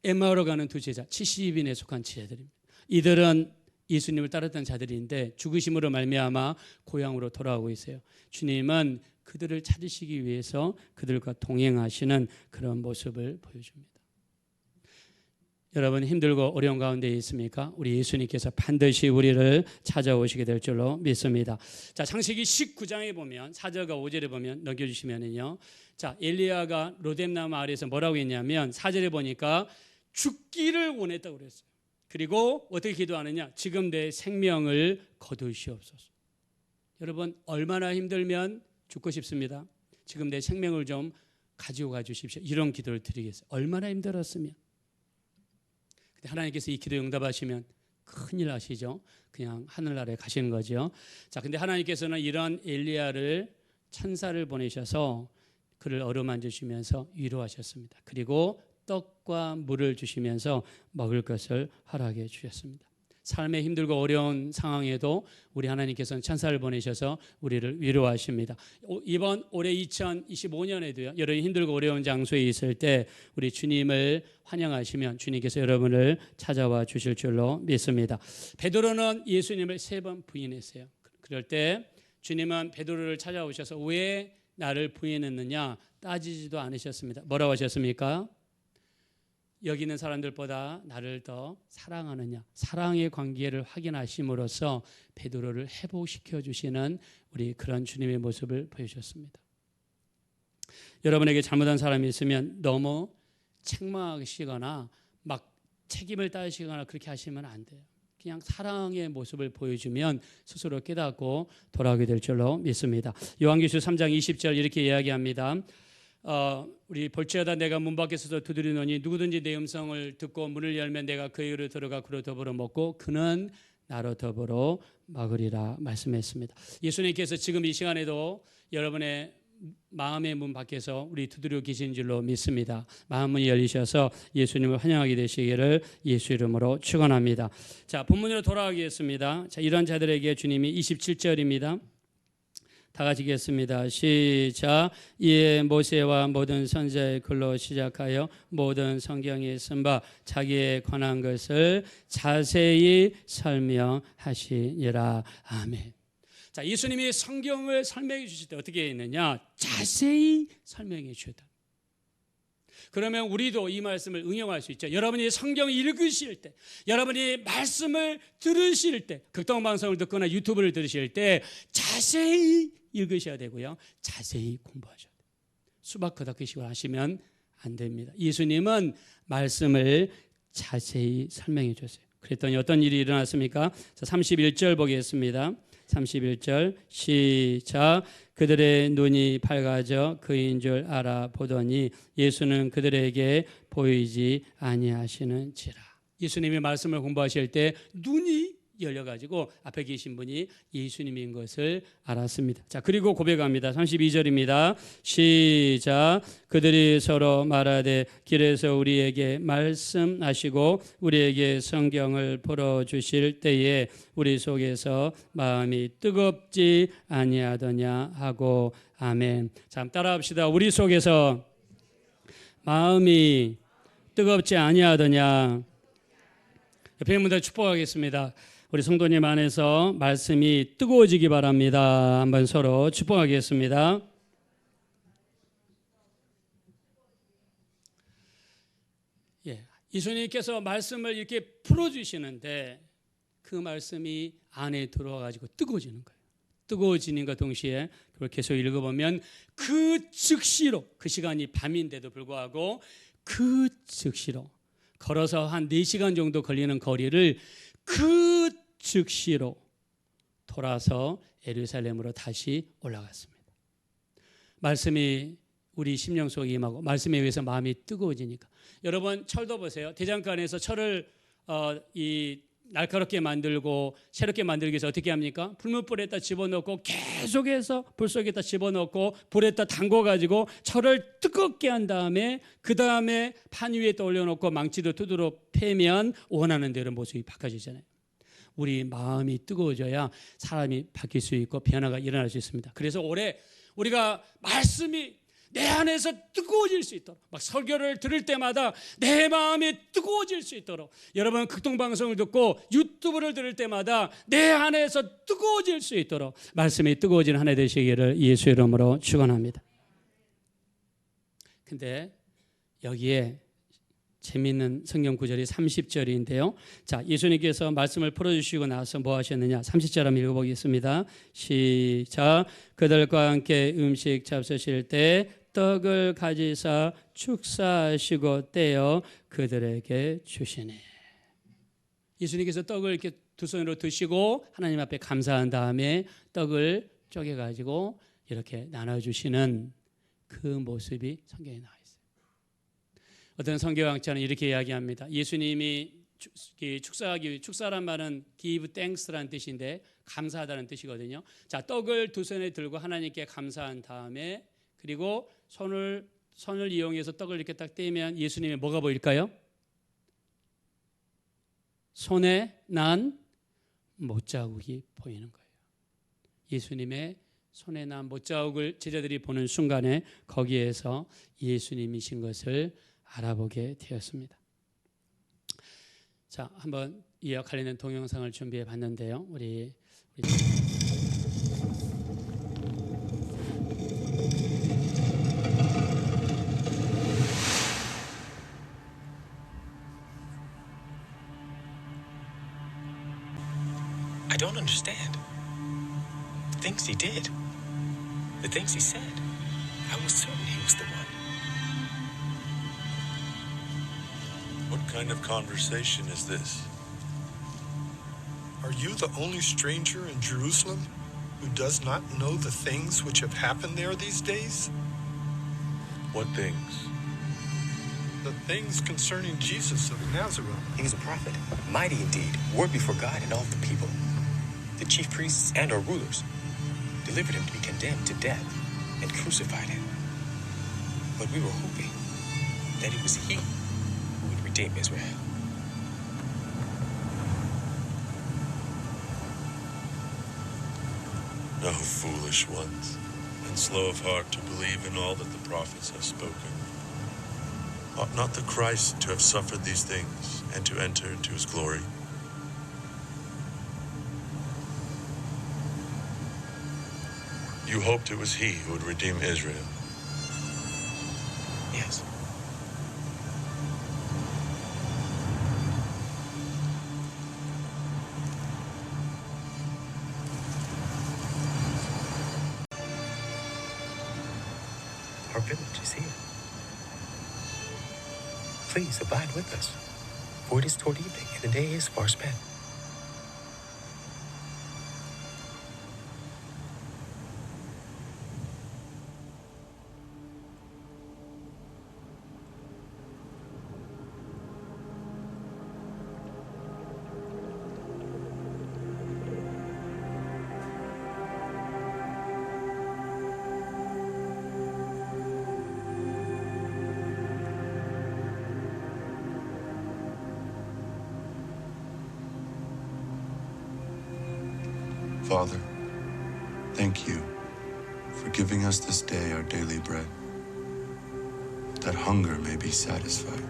엠마오로 가는 두 제자, 70인에 속한 제자들입니다. 이들은 예수님을 따랐던 자들인데 죽으심으로 말미암아 고향으로 돌아오고 있어요. 주님은 그들을 찾으시기 위해서 그들과 동행하시는 그런 모습을 보여줍니다. 여러분 힘들고 어려운 가운데 있습니까? 우리 예수님께서 반드시 우리를 찾아오시게 될 줄로 믿습니다. 자, 창세기 19장에 보면 4절과 5절에 보면 넘겨주시면은요. 자, 엘리야가 로뎀나무 아래에서 뭐라고 했냐면 4절에 보니까 죽기를 원했다고 그랬어요. 그리고 어떻게 기도하느냐? 지금 내 생명을 거두시옵소서. 여러분 얼마나 힘들면 죽고 싶습니다. 지금 내 생명을 좀 가지고 가주십시오. 이런 기도를 드리겠어요. 얼마나 힘들었으면. 근데 하나님께서 이 기도 응답하시면 큰일 나시죠. 그냥 하늘나라에 가시는 거죠. 자, 근데 하나님께서는 이런 엘리야를 천사를 보내셔서 그를 어루만져 주시면서 위로하셨습니다. 그리고 떡과 물을 주시면서 먹을 것을 허락해 주셨습니다. 삶의 힘들고 어려운 상황에도 우리 하나님께서는 천사를 보내셔서 우리를 위로하십니다. 이번 올해 2025년에도요. 여러분이 힘들고 어려운 장소에 있을 때 우리 주님을 환영하시면 주님께서 여러분을 찾아와 주실 줄로 믿습니다. 베드로는 예수님을 3번 부인했어요. 그럴 때 주님은 베드로를 찾아오셔서 왜 나를 부인했느냐 따지지도 않으셨습니다. 뭐라고 하셨습니까? 여기 있는 사람들보다 나를 더 사랑하느냐. 사랑의 관계를 확인하심으로써 베드로를 회복시켜 주시는 우리 그런 주님의 모습을 보여주셨습니다. 여러분에게 잘못한 사람이 있으면 너무 책망하시거나 막 책임을 따지시거나 그렇게 하시면 안 돼요. 그냥 사랑의 모습을 보여주면 스스로 깨닫고 돌아오게 될 줄로 믿습니다. 요한계시록 3장 20절 이렇게 이야기합니다. 우리 볼지어다 내가 문 밖에 서서 두드리노니 누구든지 내 음성을 듣고 문을 열면 내가 그에게로 들어가 그로 더불어 먹고 그는 나로 더불어 먹으리라 말씀했습니다. 예수님께서 지금 이 시간에도 여러분의 마음의 문 밖에서 우리 두드려 계신 줄로 믿습니다. 마음문이 열리셔서 예수님을 환영하게 되시기를 예수 이름으로 축원합니다. 자, 본문으로 돌아가겠습니다. 자, 이런 자들에게 주님이 27절입니다. 다 같이 읽겠습니다. 시작. 이에 모세와 모든 선지자의 글로 시작하여 모든 성경에 쓴 바 자기에 관한 것을 자세히 설명하시니라. 아멘. 자, 예수님이 성경을 설명해 주실 때 어떻게 했느냐? 자세히 설명해 주셨다. 그러면 우리도 이 말씀을 응용할 수 있죠. 여러분이 성경 읽으실 때, 여러분이 말씀을 들으실 때, 극동방송을 듣거나 유튜브를 들으실 때 자세히 읽으셔야 되고요. 자세히 공부하셔야 돼요. 수박 커다키식으로 하시면 안 됩니다. 예수님은 말씀을 자세히 설명해 줬어요. 그랬더니 어떤 일이 일어났습니까? 31절 보겠습니다. 31절 시작. 그들의 눈이 밝아져 그인 줄 알아보더니 예수는 그들에게 보이지 아니하시는지라. 예수님의 말씀을 공부하실 때 눈이 열려가지고 앞에 계신 분이 예수님인 것을 알았습니다. 자, 그리고 고백합니다. 32절입니다. 시작. 그들이 서로 말하되 길에서 우리에게 말씀하시고 우리에게 성경을 풀어주실 때에 우리 속에서 마음이 뜨겁지 아니하더냐 하고 아멘. 자, 따라합시다. 우리 속에서 마음이 뜨겁지 아니하더냐. 옆에 분들 축복하겠습니다. 우리 성도님 안에서 말씀이 뜨거워지기 바랍니다. 한번 서로 축복하겠습니다. 예, 예수님께서 말씀을 이렇게 풀어주시는데 그 말씀이 안에 들어와가지고 뜨거워지는 거예요. 뜨거워지는과 동시에 그걸 계속 읽어보면 그 즉시로, 그 시간이 밤인데도 불구하고 그 즉시로 걸어서 한 4시간 정도 걸리는 거리를 그 즉시로 돌아서 예루살렘으로 다시 올라갔습니다. 말씀이 우리 심령 속에 임하고 말씀에 의해서 마음이 뜨거워지니까. 여러분 철도 보세요. 대장간에서 철을 날카롭게 만들고 새롭게 만들기 위해서 어떻게 합니까? 불문불에다 집어넣고 계속해서 불 속에다 집어넣고 불에다 담궈가지고 철을 뜨겁게 한 다음에 그 다음에 판 위에 또 올려놓고 망치로 두드러 패면 원하는 대로 모습이 바꿔지잖아요. 우리 마음이 뜨거워져야 사람이 바뀔 수 있고 변화가 일어날 수 있습니다. 그래서 올해 우리가 말씀이 내 안에서 뜨거워질 수 있도록 막 설교를 들을 때마다 내 마음이 뜨거워질 수 있도록 여러분 극동방송을 듣고 유튜브를 들을 때마다 내 안에서 뜨거워질 수 있도록 말씀이 뜨거워지는 한 해 되시기를 예수의 이름으로 축원합니다. 근데 여기에 재미있는 성경 구절이 30절인데요. 자, 예수님께서 말씀을 풀어주시고 나서 뭐 하셨느냐? 30절 한번 읽어보겠습니다. 시작. 그들과 함께 음식 잡수실 때 떡을 가지사 축사하시고 떼어 그들에게 주시네. 예수님께서 떡을 이렇게 두 손으로 드시고 하나님 앞에 감사한 다음에 떡을 쪼개가지고 이렇게 나눠주시는 그 모습이 성경에 나와 있어요. 어떤 성경학자는 이렇게 이야기합니다. 예수님이 축사란 말은 give thanks라는 뜻인데 감사하다는 뜻이거든요. 자, 떡을 두 손에 들고 하나님께 감사한 다음에 그리고 손을 이용해서 떡을 이렇게 딱 떼면 예수님의 뭐가 보일까요? 손에 난 못자국이 보이는 거예요. 예수님의 손에 난 못자국을 제자들이 보는 순간에 거기에서 예수님이신 것을 알아보게 되었습니다. 자, 한번 이와 관련된 동영상을 준비해 봤는데요. 우리 I don't understand. The things he did, the things he said. I was certain he was the one. What kind of conversation is this? Are you the only stranger in Jerusalem who does not know the things which have happened there these days? What things? The things concerning Jesus of Nazareth. He was a prophet, mighty indeed, word before God and all the people. The chief priests and our rulers delivered him to be condemned to death and crucified him. But we were hoping that it was he who would redeem Israel. O foolish ones, and slow of heart to believe in all that the prophets have spoken. Ought not the Christ to have suffered these things and to enter into his glory? You hoped it was he who would redeem Israel. Yes. Our village is here. Please abide with us, for it is toward evening and the day is far spent. Father, thank you for giving us this day our daily bread, that hunger may be satisfied.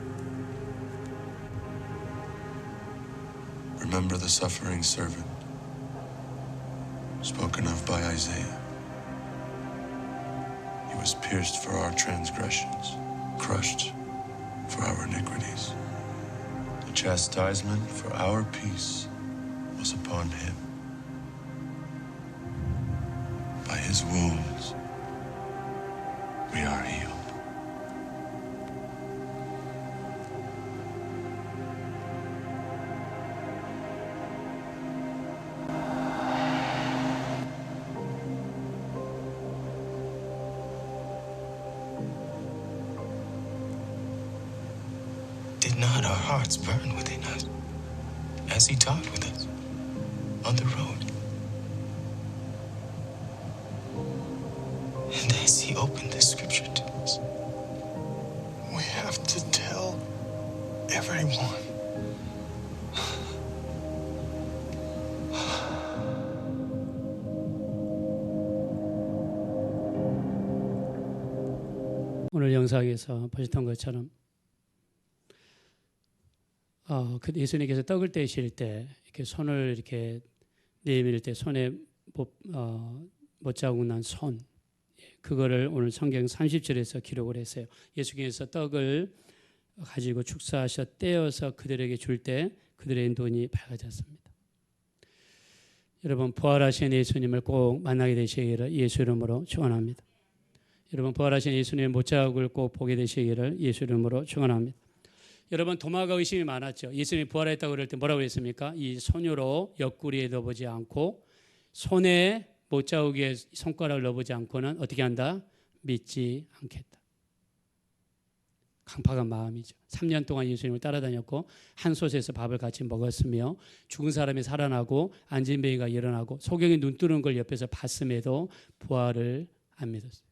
Remember the suffering servant spoken of by Isaiah. He was pierced for our transgressions, crushed for our iniquities. The chastisement for our peace was upon him. By his wounds, we are healed. Did not our hearts burn within us as he talked with us on the road? And as he opened the scripture to us, We have to tell everyone. 오늘 영상에서 보셨던 것처럼 예수님께서 떡을 떼실 때 이렇게 손을 이렇게 내밀 때 손에 못자국 난 손, 그거를 오늘 성경 30절에서 기록을 했어요. 예수께서 떡을 가지고 축사하셔 떼어서 그들에게 줄 때 그들의 눈이 밝아졌습니다. 여러분, 부활하신 예수님을 꼭 만나게 되시기를 예수 이름으로 축원합니다. 여러분, 부활하신 예수님의 못자국을 꼭 보게 되시기를 예수 이름으로 축원합니다. 여러분, 도마가 의심이 많았죠. 예수님이 부활했다고 그럴 때 뭐라고 했습니까? 이 손으로 옆구리에 넣어보지 않고 손에 못자국에 손가락을 넣어보지 않고는 어떻게 한다? 믿지 않겠다. 강팍한 마음이죠. 3년 동안 예수님을 따라다녔고 한 솥에서 밥을 같이 먹었으며 죽은 사람이 살아나고 앉은 뱅이가 일어나고 소경이 눈 뜨는 걸 옆에서 봤음에도 부활을 안 믿었어요.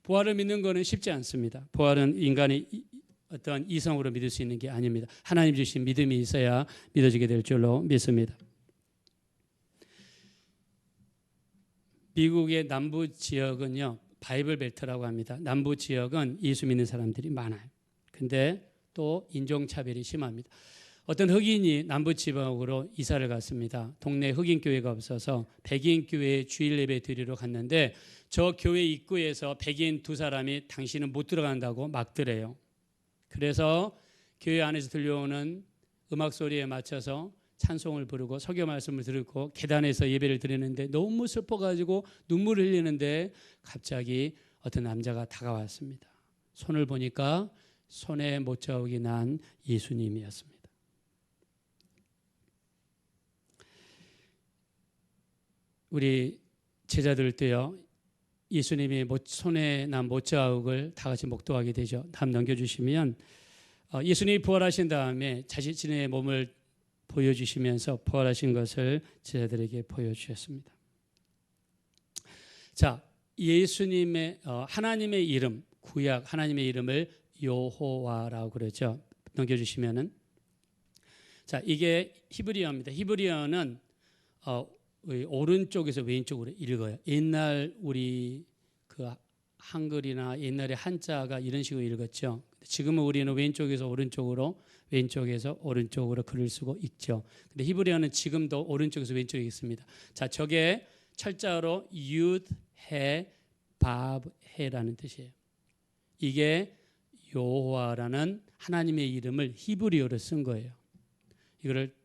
부활을 믿는 것은 쉽지 않습니다. 부활은 인간이 어떤 이성으로 믿을 수 있는 게 아닙니다. 하나님 주신 믿음이 있어야 믿어지게 될 줄로 믿습니다. 미국의 남부 지역은요, 바이블 벨트라고 합니다. 남부 지역은 예수 믿는 사람들이 많아요. 근데 또 인종차별이 심합니다. 어떤 흑인이 남부 지방으로 이사를 갔습니다. 동네 흑인 교회가 없어서 백인 교회에 주일 예배 드리러 갔는데 저 교회 입구에서 백인 두 사람이 당신은 못 들어간다고 막더래요. 그래서 교회 안에서 들려오는 음악 소리에 맞춰서 찬송을 부르고 설교 말씀을 듣고 계단에서 예배를 드리는데 너무 슬퍼가지고 눈물을 흘리는데 갑자기 어떤 남자가 다가왔습니다. 손을 보니까 손에 못자국이 난 예수님이었습니다. 우리 제자들도요, 예수님이 손에 난 못자국을 다 같이 목도하게 되죠. 다음 넘겨주시면 예수님이 부활하신 다음에 자신의 몸을 보여주시면서 부활하신 것을 제자들에게 보여주셨습니다. 자, 예수님의 하나님의 이름, 구약 하나님의 이름을 여호와라고 그러죠. 넘겨주시면은, 자, 이게 히브리어입니다. 히브리어는 오른쪽에서 왼쪽으로 읽어요. 옛날 우리 그 한글이나 옛날에 한자가 이런 식으로 읽었죠. 지금은 우리는 왼쪽에서 오른쪽으로, 왼쪽에서 오른쪽으로 글을 쓰고 있죠. 근데 히브리어는 지금도 오른쪽에서 왼쪽에 있습니다. 자, 저게 철자로 유드 해 밥 해라는 뜻이에요. 이게 여호와라는 하나님의 이름을 히브리어로 쓴 거예요. 이거를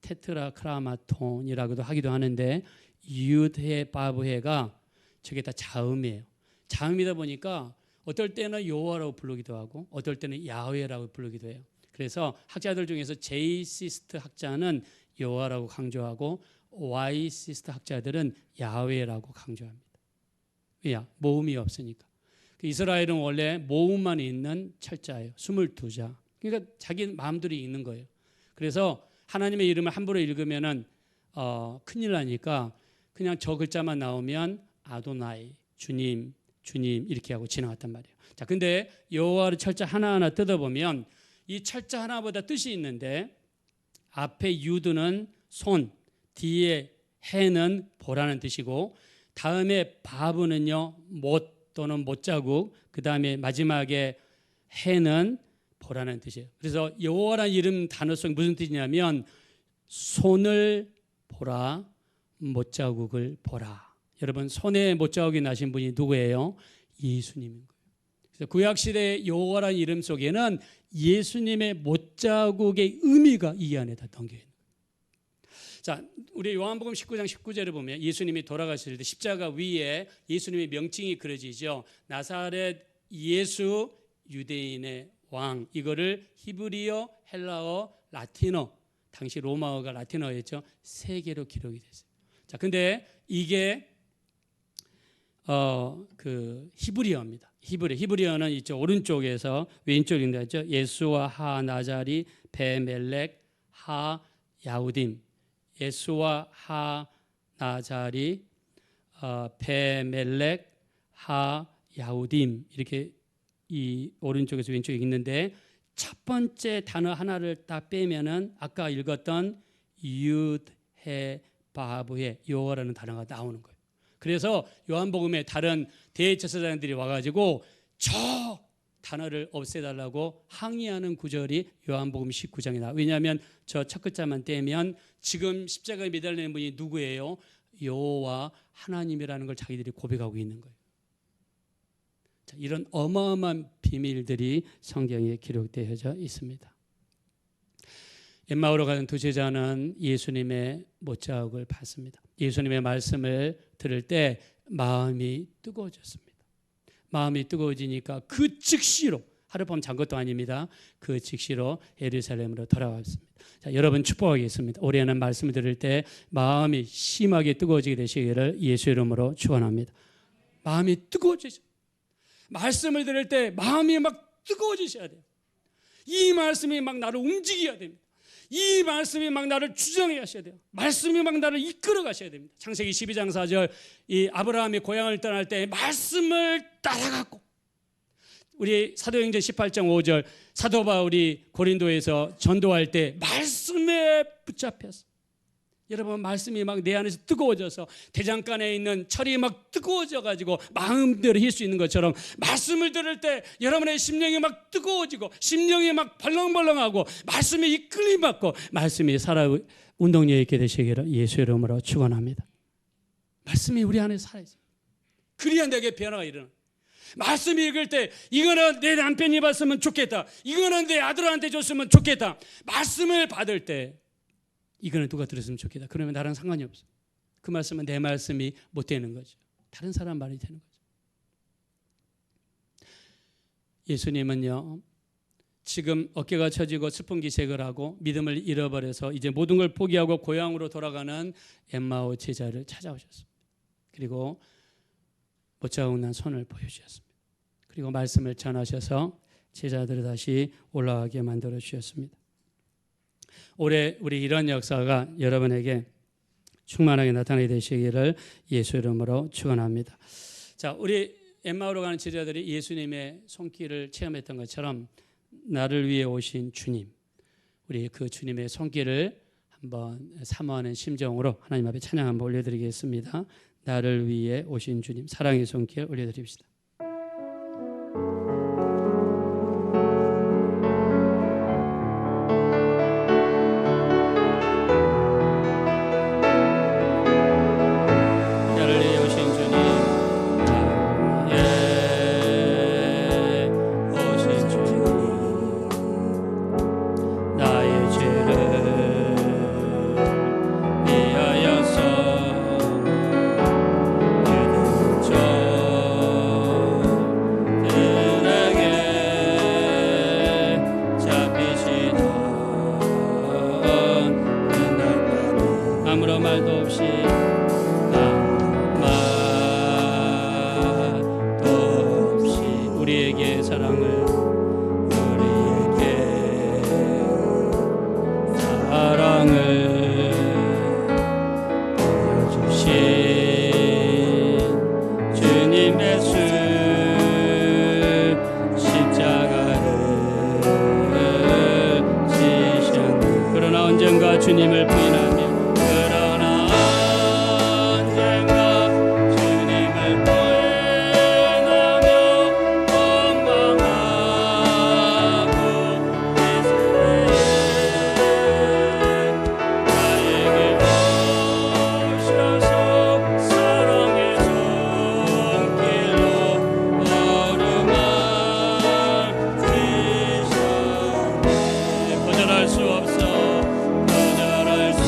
테트라크라마톤이라고도 하기도 하는데 유드 해 밥 해가 저게 다 자음이에요. 자음이다 보니까 어떨 때는 여호와라고 부르기도 하고 어떨 때는 야훼라고 부르기도 해요. 그래서 학자들 중에서 제이시스트 학자는 여호와라고 강조하고 와이시스트 학자들은 야훼라고 강조합니다. 왜냐? 모음이 없으니까. 이스라엘은 원래 모음만 있는 철자예요. 22자. 그러니까 자기 마음대로 읽는 거예요. 그래서 하나님의 이름을 함부로 읽으면은 큰일 나니까 그냥 저 글자만 나오면 아도나이, 주님, 주님 이렇게 하고 지나갔단 말이에요. 자, 근데 여호와를 철자 하나하나 뜯어보면 이 철자 하나보다 뜻이 있는데 앞에 유드는 손, 뒤에 해는 보라는 뜻이고 다음에 바브는요 못 또는 못자국, 그 다음에 마지막에 해는 보라는 뜻이에요. 그래서 여호와라는 이름 단어 속에 무슨 뜻이냐면 손을 보라, 못자국을 보라. 여러분, 손에 못자국이 나신 분이 누구예요? 예수님인 거예요. 그래서 구약 시대의 여호와라는 이름 속에는 예수님의 못자국의 의미가 이 안에 다 담겨 있는 거예요. 자, 우리 요한복음 19장 19절을 보면 예수님이 돌아가실 때 십자가 위에 예수님의 명칭이 그려지죠. 나사렛 예수 유대인의 왕. 이거를 히브리어, 헬라어, 라틴어, 당시 로마어가 라틴어였죠. 세 개로 기록이 됐어요. 자, 근데 이게 그 히브리어입니다. 히브리어는 이쪽 오른쪽에서 왼쪽인데 있죠. 예수와 하 나자리 베멜렉 하 야우딤. 예수와 하 나자리 베멜렉 하 야우딤 이렇게 이 오른쪽에서 왼쪽에 있는데 첫 번째 단어 하나를 딱 빼면은 아까 읽었던 유해 바브의 여호와라는 단어가 나오는 거예요. 그래서 요한복음에 다른 대제사장들이 와가지고 저 단어를 없애달라고 항의하는 구절이 요한복음 19장에 나와요. 왜냐하면 저 첫 글자만 떼면 지금 십자가에 매달리는 분이 누구예요? 여호와 하나님이라는 걸 자기들이 고백하고 있는 거예요. 자, 이런 어마어마한 비밀들이 성경에 기록되어져 있습니다. 엠마오로 가는 두 제자는 예수님의 못자국을 봤습니다. 예수님의 말씀을 들을 때 마음이 뜨거워졌습니다. 마음이 뜨거워지니까 그 즉시로 하룻밤 잔 것도 아닙니다. 그 즉시로 예루살렘으로 돌아왔습니다. 자, 여러분 축복하겠습니다. 올해는 말씀을 들을 때 마음이 심하게 뜨거워지게 되시기를 예수 이름으로 축원합니다. 마음이 뜨거워지죠. 말씀을 들을 때 마음이 막 뜨거워지셔야 돼요. 이 말씀이 막 나를 움직여야 됩니다. 이 말씀이 막 나를 주장해 하셔야 돼요. 말씀이 막 나를 이끌어 가셔야 됩니다. 창세기 12장 4절 이 아브라함이 고향을 떠날 때 말씀을 따라갔고 우리 사도행전 18장 5절 사도 바울이 고린도에서 전도할 때 말씀에 붙잡혔어. 여러분 말씀이 막 내 안에서 뜨거워져서 대장간에 있는 철이 막 뜨거워져 가지고 마음대로 할 수 있는 것처럼 말씀을 들을 때 여러분의 심령이 막 뜨거워지고 심령이 막 벌렁벌렁하고 말씀에 이끌림 받고 말씀이 살아 운동력 있게 되시기를 예수 이름으로 축원합니다. 말씀이 우리 안에 살아 있습니다. 그래야 내게 변화가 일어나. 말씀 읽을 때 이거는 내 남편이 봤으면 좋겠다. 이거는 내 아들한테 줬으면 좋겠다. 말씀을 받을 때 이거는 누가 들었으면 좋겠다. 그러면 나랑 상관이 없어. 그 말씀은 내 말씀이 못 되는 거죠. 다른 사람 말이 되는 거죠. 예수님은요 지금 어깨가 처지고 슬픈 기색을 하고 믿음을 잃어버려서 이제 모든 걸 포기하고 고향으로 돌아가는 엠마오 제자를 찾아오셨습니다. 그리고 못자국 난 손을 보여주셨습니다. 그리고 말씀을 전하셔서 제자들을 다시 올라가게 만들어 주셨습니다. 올해 우리 이런 역사가 여러분에게 충만하게 나타나게 되시기를 예수 이름으로 축원합니다. 자, 우리 엠마오로 가는 제자들이 예수님의 손길을 체험했던 것처럼 나를 위해 오신 주님, 우리 그 주님의 손길을 한번 사모하는 심정으로 하나님 앞에 찬양 한번 올려드리겠습니다. 나를 위해 오신 주님, 사랑의 손길 올려드립시다. 아무런 말도 없이 우리에게 사랑을 보여주신 주님의 수 십자가를 지셨네. 그러나 언젠가 주님을 부인하며 없어 거절할 수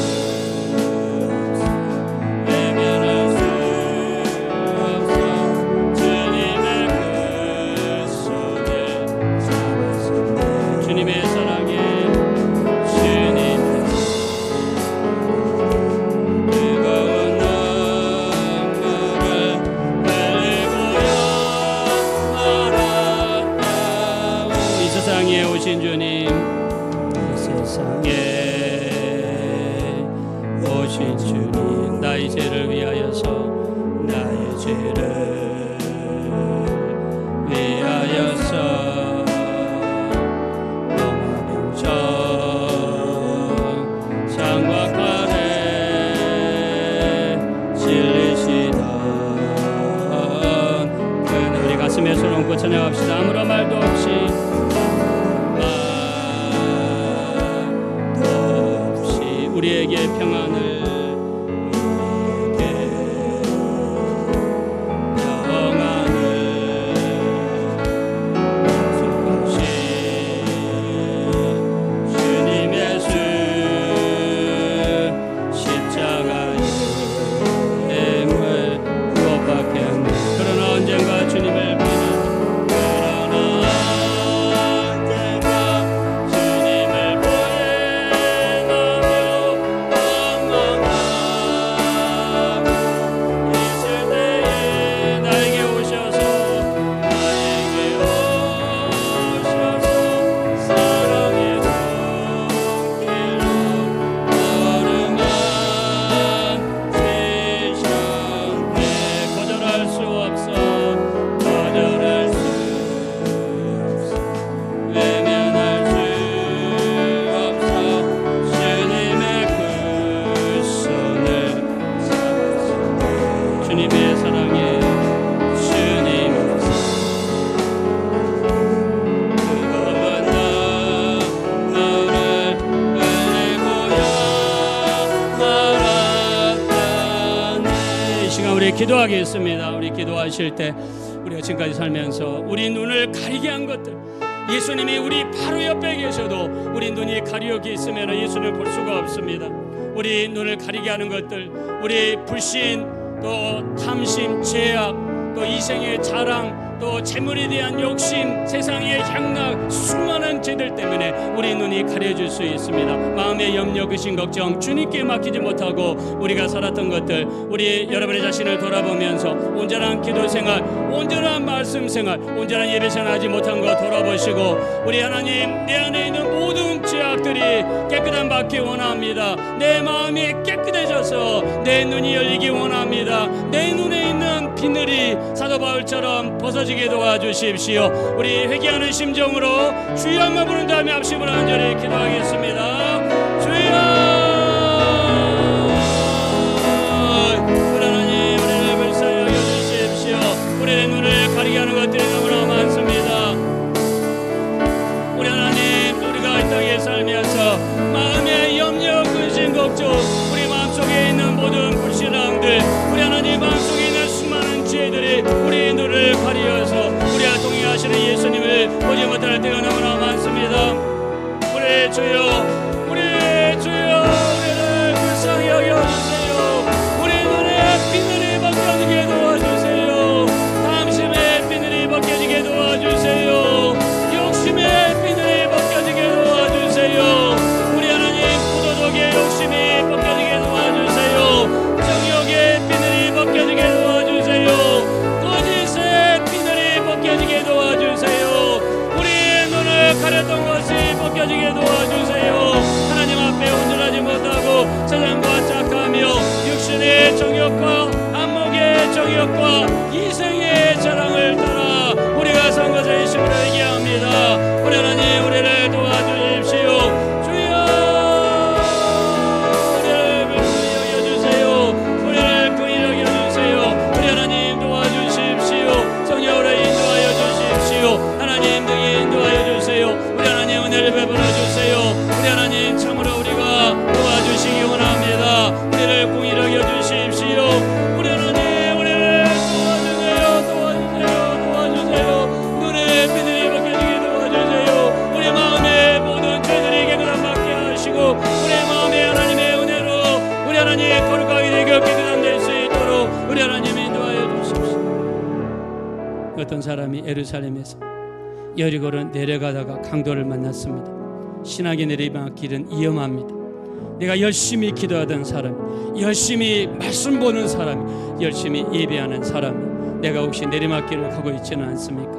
없어 외면할 수 없어 주님의 그 손을 잡았습니다. 주님의 사랑에 주님의 뜨거운 눈물을 흘리고야 말았다. 이 세상에 오신 주님, 이 세상에 오신 주님, 나의 죄를 위하여서 나의 죄를 위하여서 로마병정 장막간에 진리시던 그는 우리 가슴에 손 얹고 찬양합시다. 아무런 말도 없이 말도 없이 우리에게 평안을 기도하겠습니다. 우리 기도하실 때 우리가 지금까지 살면서 우리 눈을 가리게 한 것들, 예수님이 우리 바로 옆에 계셔도 우리 눈이 가리게 있으면 예수님을 볼 수가 없습니다. 우리 눈을 가리게 하는 것들, 우리 불신, 또 탐심, 죄악, 또 이생의 자랑, 또 재물에 대한 욕심, 세상의 향락, 수많은 죄들 때문에 우리 눈이 가려질 수 있습니다. 마음의 염려, 근심, 걱정 주님께 맡기지 못하고 우리가 살았던 것들, 우리 여러분의 자신을 돌아보면서 온전한 기도 생활, 온전한 말씀 생활, 온전한 예배 생활 하지 못한 것 돌아보시고, 우리 하나님, 내 안에 있는 모든 죄악들이 깨끗한 받기 원합니다. 내 마음이 깨끗해져서 내 눈이 열리기 원합니다. 내 눈에 있는 비늘이 사도 바울처럼 벗어지게 도와주십시오. 우리 회개하는 심정으로 주여 한번 부른 다음에 합심으로 간절히 기도하겠습니다. 주여, 우리 하나님, 우리를 불쌍히 여겨주십시오. 우리의 눈을 가리게 하는 것들이 너무나 많습니다. 우리 하나님, 우리가 이 땅에 살면서 마음의 염려, 근심, 걱정, 우리 마음속에 있는 모든 불신앙들, 우리 하나님 마음속에 있는 수많은 죄들이 우리의 눈을 가리어서 우리와 동행하시는 예수님을 보지 못할 때가 너무나 많습니다. 우리 주여, 우리 주여, 우리를 불쌍히 여겨주세요. 우리 눈에 비늘이 벗겨지게 도와주세요. 탐심의 비늘이 벗겨지게 도와주세요. 욕심의 비늘이 벗겨지게 도와주세요. 우리 하나님, 부도덕의 욕심이 벗겨지게 도와주세요. 정욕의 비늘이 벗겨지게 도와주세요. 거짓의 비늘이 벗겨지게 도와주세요. 우리의 눈을 가렸던 것이 벗겨지게 도와주세요. 하나님 앞에 온전하지 못하고 세상과 착하며 육신의 정욕과 안목의 정욕과 이생의 자랑을 따라 우리가 산 것을 힘으로 얘기합니다. 우리 하나님, 우리를 도와주십시오. 주여, 우리를 불쌍히 여겨주세요. 우리를 긍휼히 여겨주세요. 우리 하나님 도와주십시오. 성령으로 인도하여 주십시오. 하나님 등에 인도하여 주세요. 우리 하나님 은혜를 베풀어 주세요. 우리 하나님 참으로 우리가 도와주시기 원합니다. 우리를 긍휼히 여겨주십시오. 우리 하나님, 우리를 도와주세요. 도와주세요. 도와주세요. 눈에 비늘이 벗겨지게 도와주십시오. 어떤 사람이 예루살렘에서 여리고를 내려가다가 강도를 만났습니다. 신학의 내리막길은 위험합니다. 내가 열심히 기도하던 사람, 열심히 말씀 보는 사람, 열심히 예배하는 사람, 내가 혹시 내리막길을 가고 있지는 않습니까?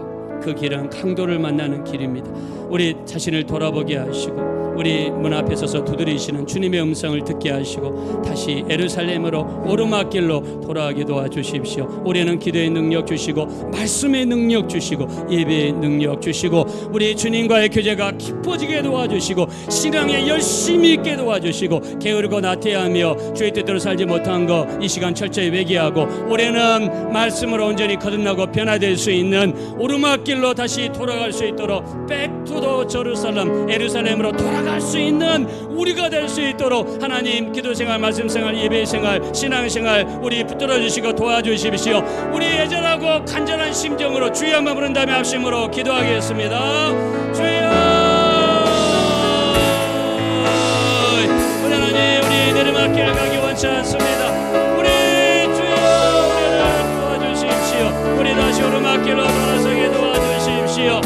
그 길은 강도를 만나는 길입니다. 우리 자신을 돌아보게 하시고 우리 문 앞에 서서 두드리시는 주님의 음성을 듣게 하시고 다시 예루살렘으로 오르막길로 돌아가게 도와주십시오. 올해는 기도의 능력 주시고 말씀의 능력 주시고 예배의 능력 주시고 우리 주님과의 교제가 깊어지게 도와주시고 신앙에 열심히 있게 도와주시고 게으르고 나태하며 주의 뜻대로 살지 못한 거 이 시간 철저히 회개하고 올해는 말씀으로 온전히 거듭나고 변화될 수 있는 오르막길로 다시 돌아갈 수 있도록 Back to the Jerusalem, 예루살렘으로 돌아갈 수 있는 우리가 될 수 있도록 하나님 기도생활, 말씀생활, 예배생활, 신앙생활 우리 붙들어 주시고 도와주십시오. 우리 애절하고 간절한 심정으로 주여 한번 부른 다음에 합심으로 기도하겠습니다. 주여, 우리 하나님, 우리 내리막길 가기 원치 않습니다. 우리 주여, 우리를 도와주십시오. 우리 다시 오르막길로 돌아서게 도와주십시오.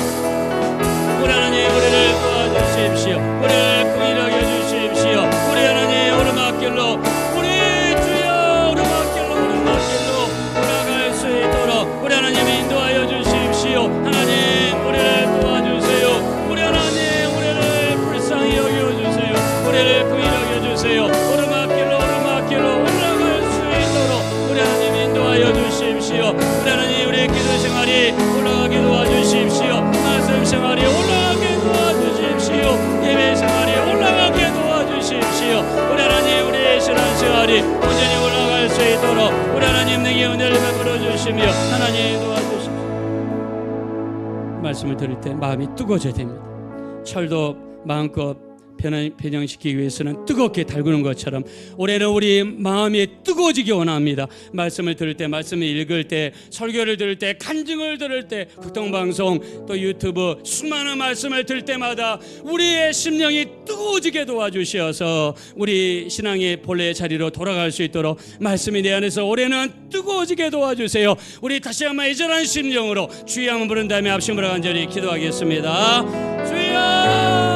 우리 하나님, 우리를 도와주십시오. 우리를 긍휼하게 해주십시오. 우리 하나님, 오르막길로 우리 주여 오르막길로 돌아갈 수 있도록 우리 하나님 인도하여 주십시오. 하나님, 우리를 도와주세요. 우리 하나님, 우리를 불쌍히 여겨주세요. 우리를 긍휼하게 해주세요. 오르막길로 올라갈 수 있도록 우리 하나님 인도하여 주십시오. 우리 하나님, 우리의 기도 생활이 올라가게 도와주십시오. 말씀 생활이 올라가게 도와주십시오. 예배 생활이 올라가게 도와주십시오. 우리 하나님, 우리의 신앙생활이 온전히 올라갈 수 있도록 우리 하나님 능히 은혜를 베풀어 주시며 하나님 도와주십시오. 말씀을 들을 때 마음이 뜨거워져야 됩니다. 철도 마음껏 변형시키기 위해서는 뜨겁게 달구는 것처럼 올해는 우리 마음이 뜨거워지기 원합니다. 말씀을 들을 때, 말씀을 읽을 때, 설교를 들을 때, 간증을 들을 때, 극동방송 또 유튜브 수많은 말씀을 들을 때마다 우리의 심령이 뜨거워지게 도와주셔서 우리 신앙의 본래의 자리로 돌아갈 수 있도록 말씀이 내 안에서 올해는 뜨거워지게 도와주세요. 우리 다시 한번 애절한 심령으로 주여 한번 부른 다음에 합심으로 간절히 기도하겠습니다. 주여,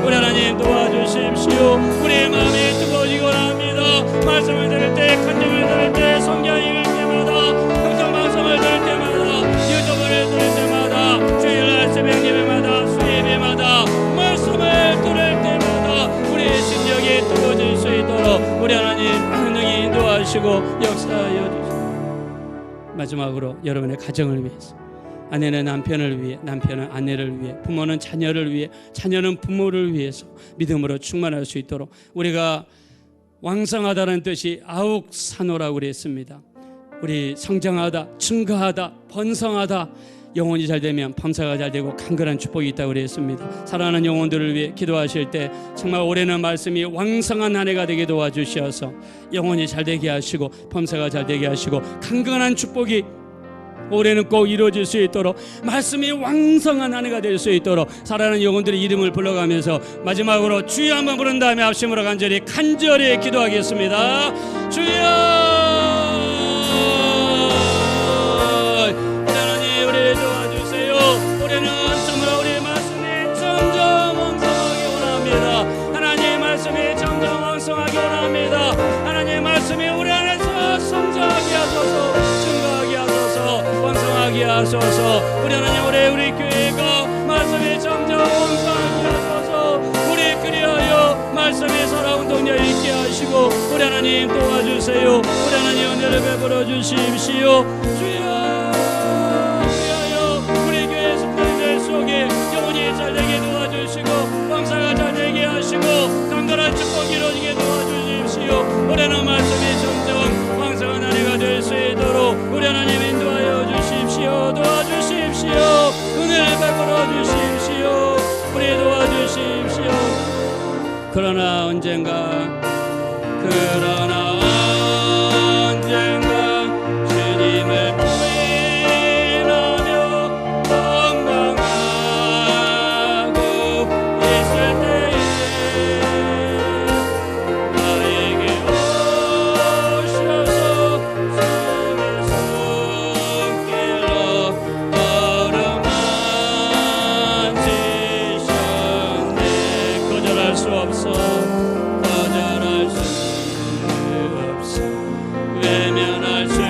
우리 하나님 도와주십시오. 우리의 마음이 뜨거워지기 원합니다. 말씀을 들을 때, 간증을 들을 때, 성경 읽을 때마다, 극성방송을 들을 때마다, 유튜브를 들을 때마다, 주일날 새벽 예배마다, 수예배마다, 말씀을 들을 때마다 우리의 심령이 뜨거워질 수 있도록 우리 하나님 능히 인도하시고 역사하여 주시옵소서. 마지막으로 여러분의 가정을 위해서, 아내는 남편을 위해, 남편은 아내를 위해, 부모는 자녀를 위해, 자녀는 부모를 위해서 믿음으로 충만할 수 있도록 우리가 왕성하다는 뜻이 아욱사노라고 그랬습니다. 우리 성장하다, 증가하다, 번성하다, 영혼이 잘 되면 범사가 잘 되고 강건한 축복이 있다고 그랬습니다. 사랑하는 영혼들을 위해 기도하실 때 정말 올해는 말씀이 왕성한 한 해가 되게 도와주셔서 영혼이 잘 되게 하시고 범사가 잘 되게 하시고 강건한 축복이 올해는 꼭 이루어질 수 있도록 말씀이 왕성한 한 해가 될 수 있도록 살아가는 영혼들의 이름을 불러가면서 마지막으로 주여 한번 부른 다음에 합심으로 간절히 기도하겠습니다. 주여, 우리 하나님, 우리를 도와주세요. 올해는 정말 우리 말씀이 점점 왕성하게 원합니다. 하나님 말씀이 점점 왕성하게 원합니다. 하나님 말씀이 우리 안에서 성장하게 하소서, 증거하게 하소서, 왕성하게 하소서. 우리 하나님, 우리 교회가 말씀이 점점 왕성하게 하소서. 우리 그리하여 말씀이 살아온 동력 있게 하시고 우리 하나님 도와주세요. 우리 하나님 은혜를 베풀어 주십시오. 주여, 그리하여 우리 교회 성도들 속에 영혼이 잘되게 도와주시고 왕사가 잘되게 하시고 강건한 축복이 이루어지게 도와주십시오. 올해는 말씀이 점점 왕성한 한 해가 될 수 있도록 우리 하나님 인도하여 주십시오. 도와주십시오. 은혜를 베풀어 그러나 언젠가 주님을 부인하며 원망하고 있을 때에 나에게 오셔서 주의 손길로 어루만지셨네. 거절할 수 없어. 외면할 수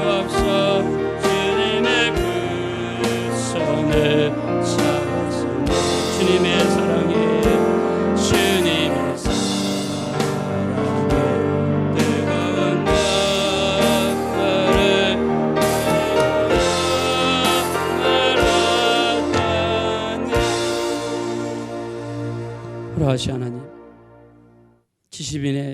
없어. 주님의 그 손을 잡았으니 주님의 사랑에 뜨거운 나를 말았다니. 그러하시 하나님, 70인의